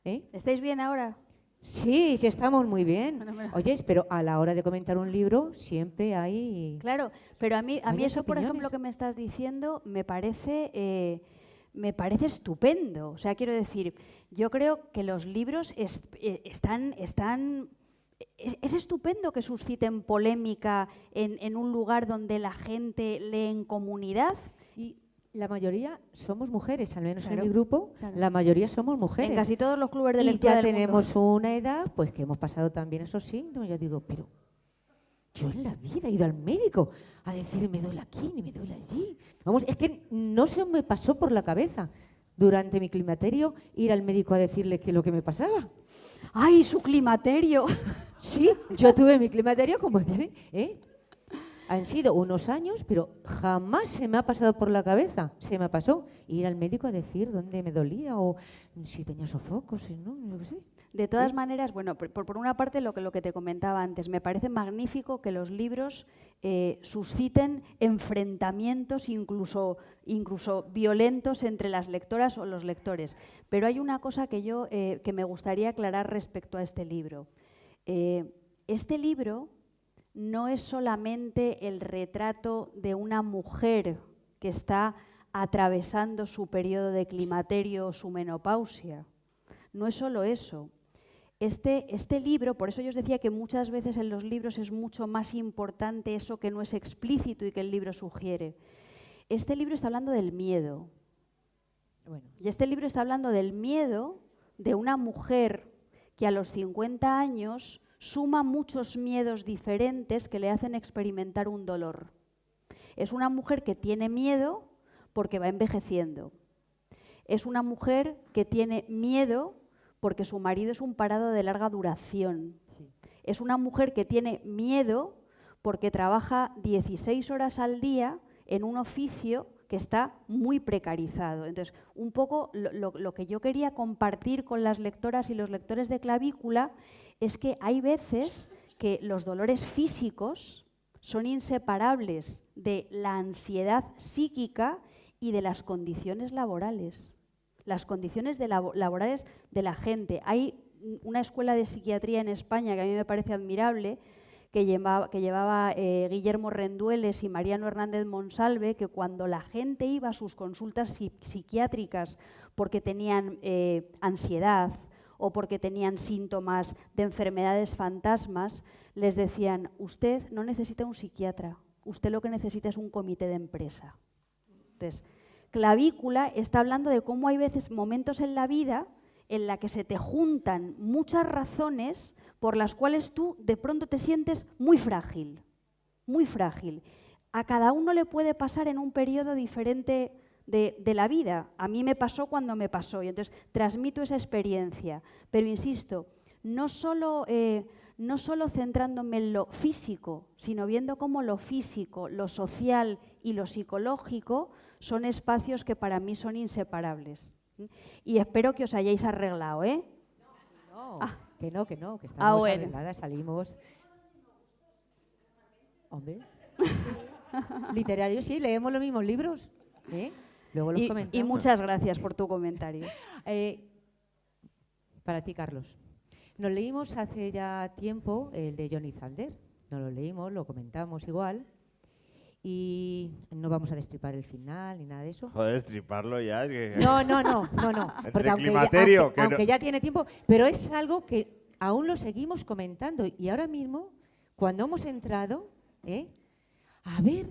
¿Estáis bien ahora? Sí, estamos muy bien. Oyes, pero a la hora de comentar un libro siempre hay... Claro, pero a mí eso, por opiniones. ejemplo, que me estás diciendo, me parece estupendo. O sea, quiero decir, yo creo que los libros es estupendo que susciten polémica en un lugar donde la gente lee en comunidad. Y la mayoría somos mujeres, al menos Claro, en mi grupo, claro. la mayoría somos mujeres. En casi todos los clubes de Y lectura ya del tenemos mundo. una edad, pues que hemos pasado también esos síntomas. Yo digo, pero yo en la vida he ido al médico a decir me duele aquí ni me duele allí. Vamos, es que no se me pasó por la cabeza durante mi climaterio ir al médico a decirle qué es lo que me pasaba. ¡Ay, su climaterio! Sí, yo tuve mi climaterio como tiene, Han sido unos años, pero jamás se me ha pasado por la cabeza. Se me pasó ir al médico a decir dónde me dolía o si tenía sofocos, no sé. De todas maneras, bueno, por una parte lo que te comentaba antes, me parece magnífico que los libros susciten enfrentamientos incluso violentos entre las lectoras o los lectores. Pero hay una cosa que me gustaría aclarar respecto a este libro. Este libro no es solamente el retrato de una mujer que está atravesando su periodo de climaterio o su menopausia. No es solo eso. Este libro, por eso yo os decía que muchas veces en los libros es mucho más importante eso que no es explícito y que el libro sugiere. Este libro está hablando del miedo. Bueno. Y este libro está hablando del miedo de una mujer que a los 50 años suma muchos miedos diferentes que le hacen experimentar un dolor. Es una mujer que tiene miedo porque va envejeciendo. Es una mujer que tiene miedo porque su marido es un parado de larga duración. Sí. Es una mujer que tiene miedo porque trabaja 16 horas al día en un oficio que está muy precarizado. Entonces, un poco lo que yo quería compartir con las lectoras y los lectores de Clavícula es que hay veces que los dolores físicos son inseparables de la ansiedad psíquica y de las condiciones laborales. Las condiciones laborales de la gente. Hay una escuela de psiquiatría en España que a mí me parece admirable, que llevaba Guillermo Rendueles y Mariano Hernández Monsalve, que cuando la gente iba a sus consultas psiquiátricas porque tenían ansiedad o porque tenían síntomas de enfermedades fantasmas, les decían, usted no necesita un psiquiatra, usted lo que necesita es un comité de empresa. Entonces, Clavícula está hablando de cómo hay veces, momentos en la vida en la que se te juntan muchas razones por las cuales tú de pronto te sientes muy frágil, muy frágil. a cada uno le puede pasar en un periodo diferente de la vida. A mí me pasó cuando me pasó y entonces transmito esa experiencia. Pero insisto, no solo centrándome en lo físico, sino viendo cómo lo físico, lo social y lo psicológico son espacios que para mí son inseparables. Y espero que os hayáis arreglado, ¿eh? No, que estamos bueno. arregladas, salimos. Hombre, sí. Literarios, sí, leemos los mismos libros. Luego los comentamos. Y muchas gracias por tu comentario. Para ti, Carlos. Nos leímos hace ya tiempo el de Johnny Zander. Nos lo leímos, lo comentamos igual. Y no vamos a destripar el final ni nada de eso. Joder, destriparlo ya. Es que... No. Porque aunque ya tiene tiempo, pero es algo que aún lo seguimos comentando. Y ahora mismo, cuando hemos entrado, a ver,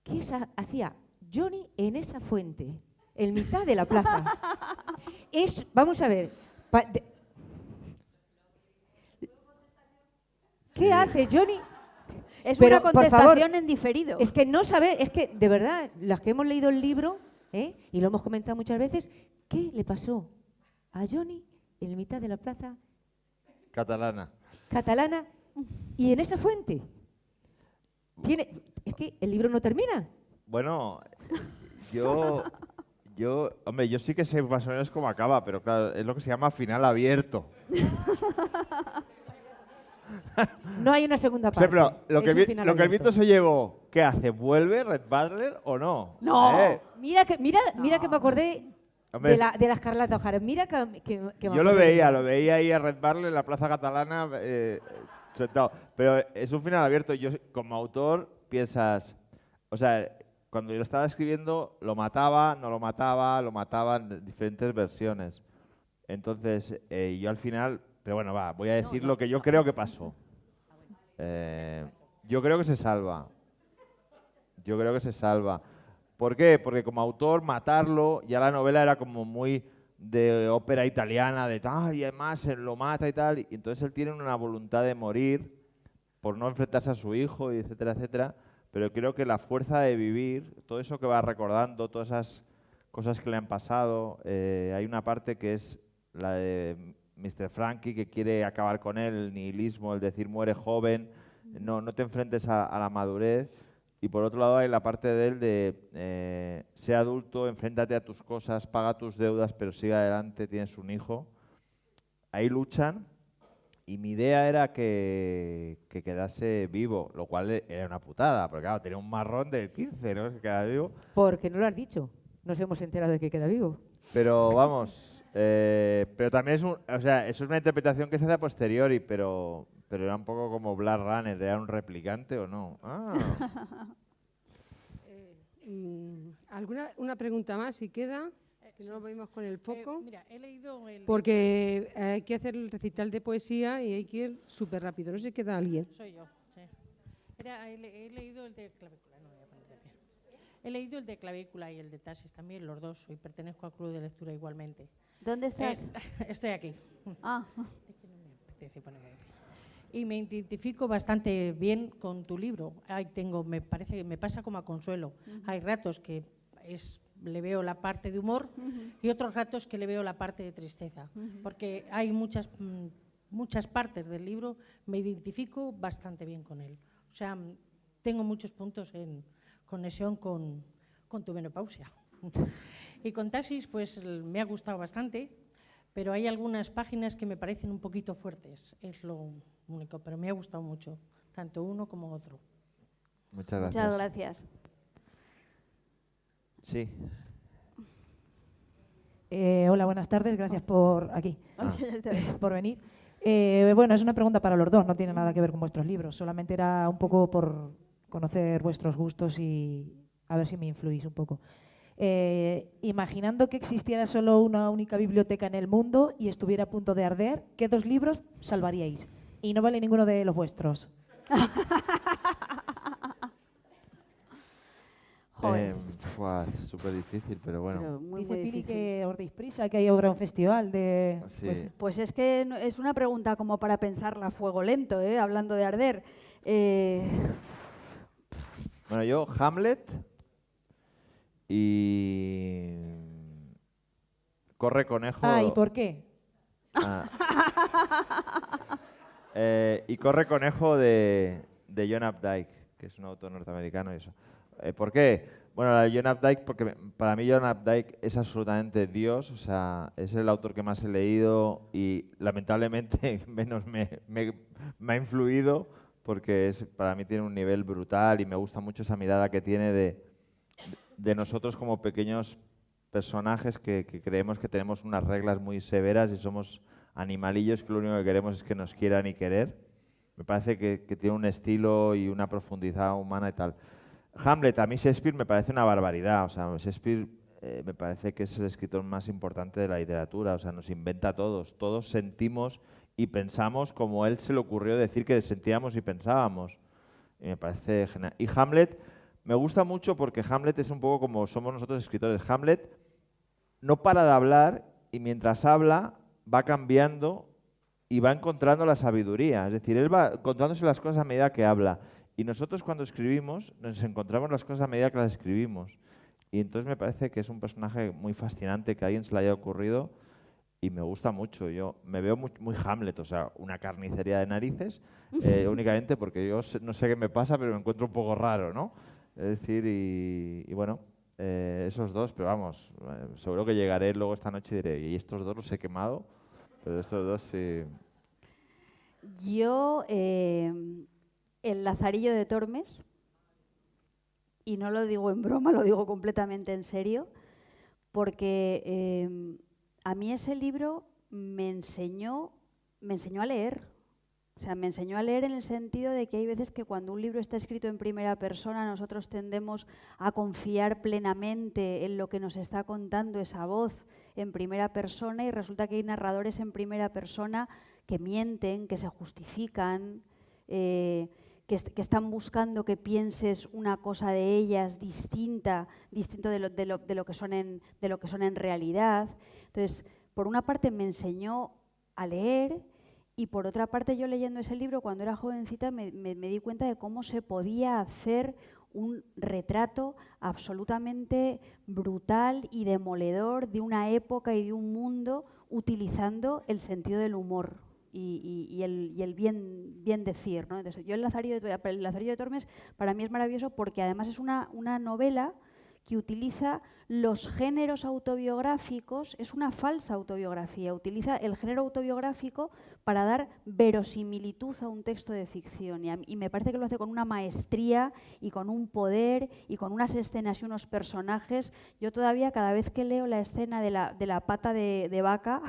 ¿qué hacía Johnny en esa fuente? En mitad de la plaza. Vamos a ver. ¿Qué hace Johnny? Es Pero, una por contestación favor, en diferido. Es que no sabe, es que de verdad, las que hemos leído el libro, y lo hemos comentado muchas veces, ¿qué le pasó a Johnny en mitad de la plaza Catalana y en esa fuente? Es que el libro no termina. Bueno, hombre, yo sí que sé más o menos cómo acaba, pero claro, es lo que se llama final abierto. No hay una segunda O sea, parte. pero lo que el abierto. viento se llevó, ¿qué hace? ¿Vuelve Red Butler o no? No. Mira que me acordé Hombre, de la Escarlata O'Hara. Mira que me yo lo acordé. veía ahí a Red Butler en la Plaza Catalana sentado. Pero es un final abierto. Yo, como autor, piensas, o sea, cuando yo lo estaba escribiendo, lo mataba, no lo mataba, lo mataban en diferentes versiones. Entonces, yo al final, pero bueno, voy a decir lo que yo creo que pasó. Yo creo que se salva. ¿Por qué? Porque como autor, matarlo, ya la novela era como muy de ópera italiana, de tal, y además él lo mata y tal, y entonces él tiene una voluntad de morir por no enfrentarse a su hijo, y etcétera, etcétera, pero creo que la fuerza de vivir, todo eso que va recordando, todas esas cosas que le han pasado, hay una parte que es la de Mr. Frankie, que quiere acabar con él, el nihilismo, el decir muere joven, no te enfrentes a la madurez. Y por otro lado hay la parte de él de sé adulto, enfréntate a tus cosas, paga tus deudas, pero sigue adelante, tienes un hijo. Ahí luchan y mi idea era que quedase vivo, lo cual era una putada, porque claro, tenía un marrón del 15, ¿no? Que queda vivo. Porque no lo has dicho. Nos hemos enterado de que queda vivo. Pero vamos, pero también eso es una interpretación que se hace a posteriori, pero era un poco como Blade Runner, ¿era un replicante o no? Una pregunta más, si queda, que no lo vemos con el foco. Mira, he leído Porque hay que hacer el recital de poesía y hay que ir súper rápido. No sé si queda alguien. Soy yo, sí. He leído el de clavícula, no voy a poner de pie. He leído el de clavícula y el de taxis también, los dos. Y pertenezco al club de lectura igualmente. ¿Dónde estás? Estoy aquí. Ah. Es que no me apetece ponerme de pie. Y me identifico bastante bien con tu libro. Me parece que me pasa como a Consuelo. Hay ratos que le veo la parte de humor y otros ratos que le veo la parte de tristeza. Porque hay muchas partes del libro, me identifico bastante bien con él. O sea, tengo muchos puntos en conexión con tu menopausia. Y con Taxis, pues me ha gustado bastante, pero hay algunas páginas que me parecen un poquito fuertes. Es lo único, pero me ha gustado mucho, tanto uno como otro. Muchas gracias. Muchas gracias. Sí. Hola, buenas tardes, gracias por por venir. Bueno, es una pregunta para los dos, no tiene nada que ver con vuestros libros, solamente era un poco por conocer vuestros gustos y a ver si me influís un poco. Imaginando que existiera solo una única biblioteca en el mundo y estuviera a punto de arder, ¿qué dos libros salvaríais? Y no vale ninguno de los vuestros. Joder. Súper difícil, pero bueno. Pero muy, Dice muy Pili difícil. que os deis prisa, que hay obra un festival de... Sí. Pues es que es una pregunta como para pensarla a fuego lento, hablando de arder. Bueno, yo Hamlet y Corre Conejo. Ah, ¿y por qué? Y Corre Conejo de John Updike, que es un autor norteamericano y eso. ¿Por qué? Bueno, la de John Updike, porque para mí John Updike es absolutamente Dios, o sea, es el autor que más he leído y lamentablemente menos me ha influido, porque para mí tiene un nivel brutal y me gusta mucho esa mirada que tiene de nosotros como pequeños personajes que creemos que tenemos unas reglas muy severas y somos animalillos que lo único que queremos es que nos quieran y querer. Me parece que tiene un estilo y una profundidad humana y tal. Hamlet, a mí Shakespeare me parece una barbaridad. O sea, Shakespeare me parece que es el escritor más importante de la literatura. O sea, nos inventa a todos. Todos sentimos y pensamos como él se le ocurrió decir que sentíamos y pensábamos. Y me parece genial. Y Hamlet me gusta mucho porque Hamlet es un poco como somos nosotros escritores. Hamlet no para de hablar y mientras habla va cambiando y va encontrando la sabiduría. Es decir, él va encontrándose las cosas a medida que habla. Y nosotros cuando escribimos nos encontramos las cosas a medida que las escribimos. Y entonces me parece que es un personaje muy fascinante que a alguien se le haya ocurrido y me gusta mucho. Yo me veo muy Hamlet, o sea, una carnicería de narices, únicamente porque yo no sé qué me pasa, pero me encuentro un poco raro, ¿no? Es decir, y bueno, esos dos, pero vamos, seguro que llegaré luego esta noche y diré, y estos dos los he quemado, pero estos dos sí. Yo, El Lazarillo de Tormes, y no lo digo en broma, lo digo completamente en serio, porque a mí ese libro me enseñó a leer. O sea, me enseñó a leer en el sentido de que hay veces que cuando un libro está escrito en primera persona nosotros tendemos a confiar plenamente en lo que nos está contando esa voz en primera persona y resulta que hay narradores en primera persona que mienten, que se justifican, que están buscando que pienses una cosa de ellas distinto de lo que son en realidad. Entonces, por una parte me enseñó a leer y por otra parte yo leyendo ese libro cuando era jovencita me di cuenta de cómo se podía hacer un retrato absolutamente brutal y demoledor de una época y de un mundo utilizando el sentido del humor y el bien decir, ¿no? Entonces, yo el Lazarillo de Tormes para mí es maravilloso porque además es una novela que utiliza los géneros autobiográficos, es una falsa autobiografía, utiliza el género autobiográfico para dar verosimilitud a un texto de ficción y me parece que lo hace con una maestría y con un poder y con unas escenas y unos personajes. Yo todavía cada vez que leo la escena de la pata de vaca,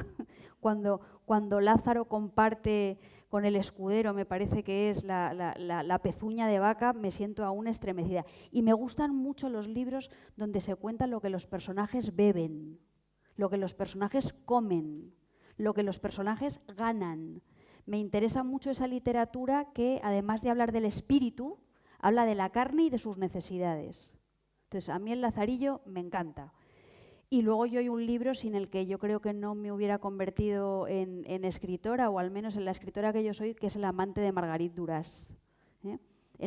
cuando Lázaro comparte con el escudero, me parece que es la pezuña de vaca, me siento aún estremecida. Y me gustan mucho los libros donde se cuenta lo que los personajes beben, lo que los personajes comen, lo que los personajes ganan. Me interesa mucho esa literatura que, además de hablar del espíritu, habla de la carne y de sus necesidades. Entonces, a mí el Lazarillo me encanta. Y luego yo hay un libro sin el que yo creo que no me hubiera convertido en escritora, o al menos en la escritora que yo soy, que es El amante de Margarit Duras. En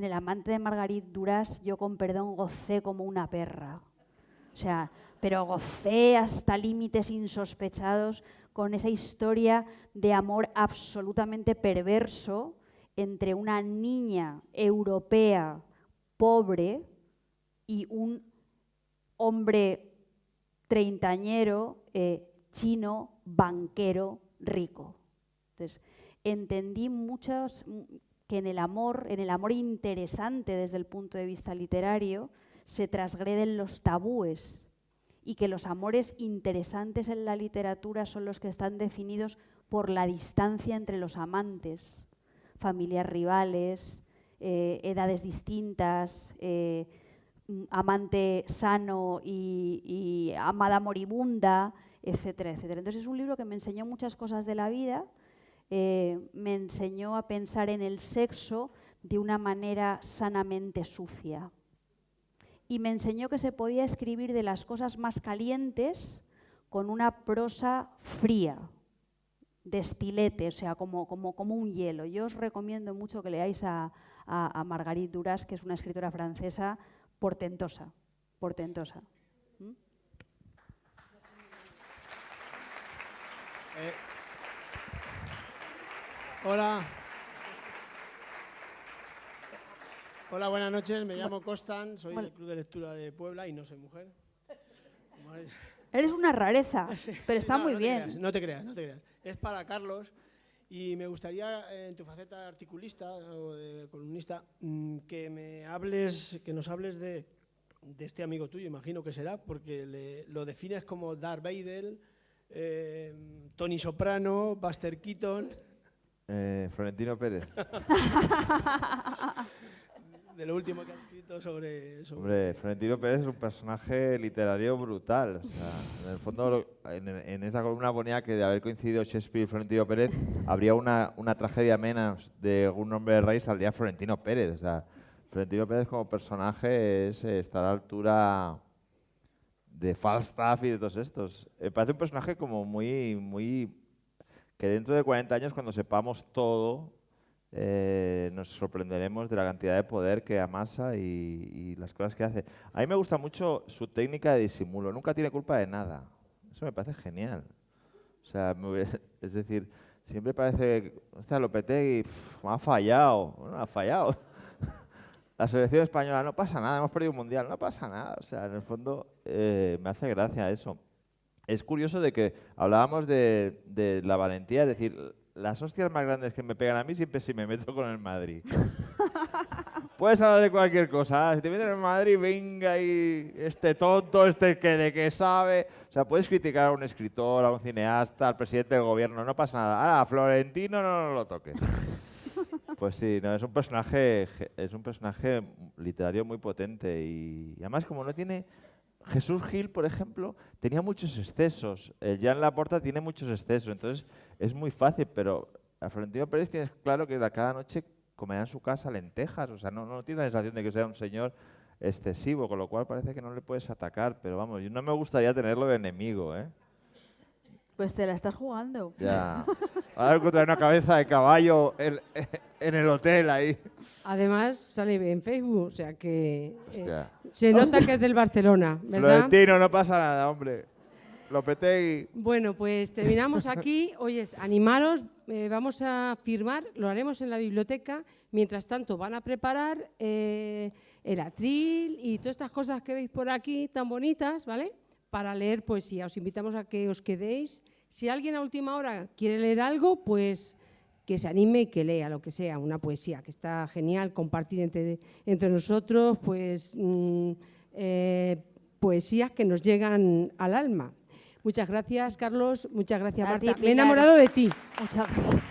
El amante de Margarit Duras yo con perdón gocé como una perra. O sea, pero gocé hasta límites insospechados con esa historia de amor absolutamente perverso entre una niña europea pobre y un hombre treintañero, chino, banquero, rico. Entonces, entendí que en el amor interesante desde el punto de vista literario, se transgreden los tabúes y que los amores interesantes en la literatura son los que están definidos por la distancia entre los amantes, familias rivales, edades distintas, amante sano y amada moribunda, etcétera, etcétera. Entonces es un libro que me enseñó muchas cosas de la vida, me enseñó a pensar en el sexo de una manera sanamente sucia y me enseñó que se podía escribir de las cosas más calientes con una prosa fría. destilete, o sea, como un hielo. Yo os recomiendo mucho que leáis a Marguerite Duras, que es una escritora francesa portentosa, portentosa. Hola. Hola, buenas noches. Me llamo Costan, soy del Club de Lectura de Puebla y no soy mujer. Eres una rareza, pero está muy bien. No te creas. Es para Carlos y me gustaría, en tu faceta de articulista o de columnista, que nos hables de este amigo tuyo, imagino que será, porque lo defines como Darth Vader, Tony Soprano, Buster Keaton. Florentino Pérez. De lo último que has escrito sobre... Hombre, Florentino Pérez es un personaje literario brutal. O sea, en el fondo, en esa columna ponía que de haber coincidido Shakespeare y Florentino Pérez, habría una tragedia menos de algún nombre de rey, saldría Florentino Pérez. O sea, Florentino Pérez como personaje está a la altura de Falstaff y de todos estos. Me parece un personaje como muy... que dentro de 40 años, cuando sepamos todo, nos sorprenderemos de la cantidad de poder que amasa y las cosas que hace. A mí me gusta mucho su técnica de disimulo. Nunca tiene culpa de nada. Eso me parece genial. O sea, es decir, siempre parece, hostia, Lopetegui me ha fallado. Bueno, ha fallado. La selección española, no pasa nada, hemos perdido un mundial, no pasa nada. O sea, en el fondo me hace gracia eso. Es curioso de que hablábamos de la valentía, es decir, las hostias más grandes que me pegan a mí siempre si me meto con el Madrid. Puedes hablar de cualquier cosa. Si te metes en el Madrid, venga ahí, este tonto, este que de qué sabe. O sea, puedes criticar a un escritor, a un cineasta, al presidente del gobierno, no pasa nada. Ahora, a Florentino no lo toques. Pues sí, no, es un personaje literario muy potente y además como no tiene... Jesús Gil, por ejemplo, tenía muchos excesos. Jean Laporta tiene muchos excesos, entonces es muy fácil, pero a Florentino Pérez tienes claro que cada noche comerá en su casa lentejas, o sea, no tiene la sensación de que sea un señor excesivo, con lo cual parece que no le puedes atacar, pero vamos, yo no me gustaría tenerlo de enemigo, ¿eh? Pues te la estás jugando. Ya. Ahora encontraré una cabeza de caballo en el hotel ahí. Además, sale en Facebook, o sea que Se nota que es del Barcelona, ¿verdad? Florentino, no pasa nada, hombre. Lopetegui. Bueno, pues terminamos aquí. Oye, animaros, vamos a firmar, lo haremos en la biblioteca. Mientras tanto, van a preparar el atril y todas estas cosas que veis por aquí tan bonitas, ¿vale? Para leer poesía. Os invitamos a que os quedéis. Si alguien a última hora quiere leer algo, pues que se anime y que lea lo que sea, una poesía, que está genial compartir entre nosotros, pues poesías que nos llegan al alma. Muchas gracias, Carlos. Muchas gracias, Marta. Me he enamorado de ti. Muchas gracias.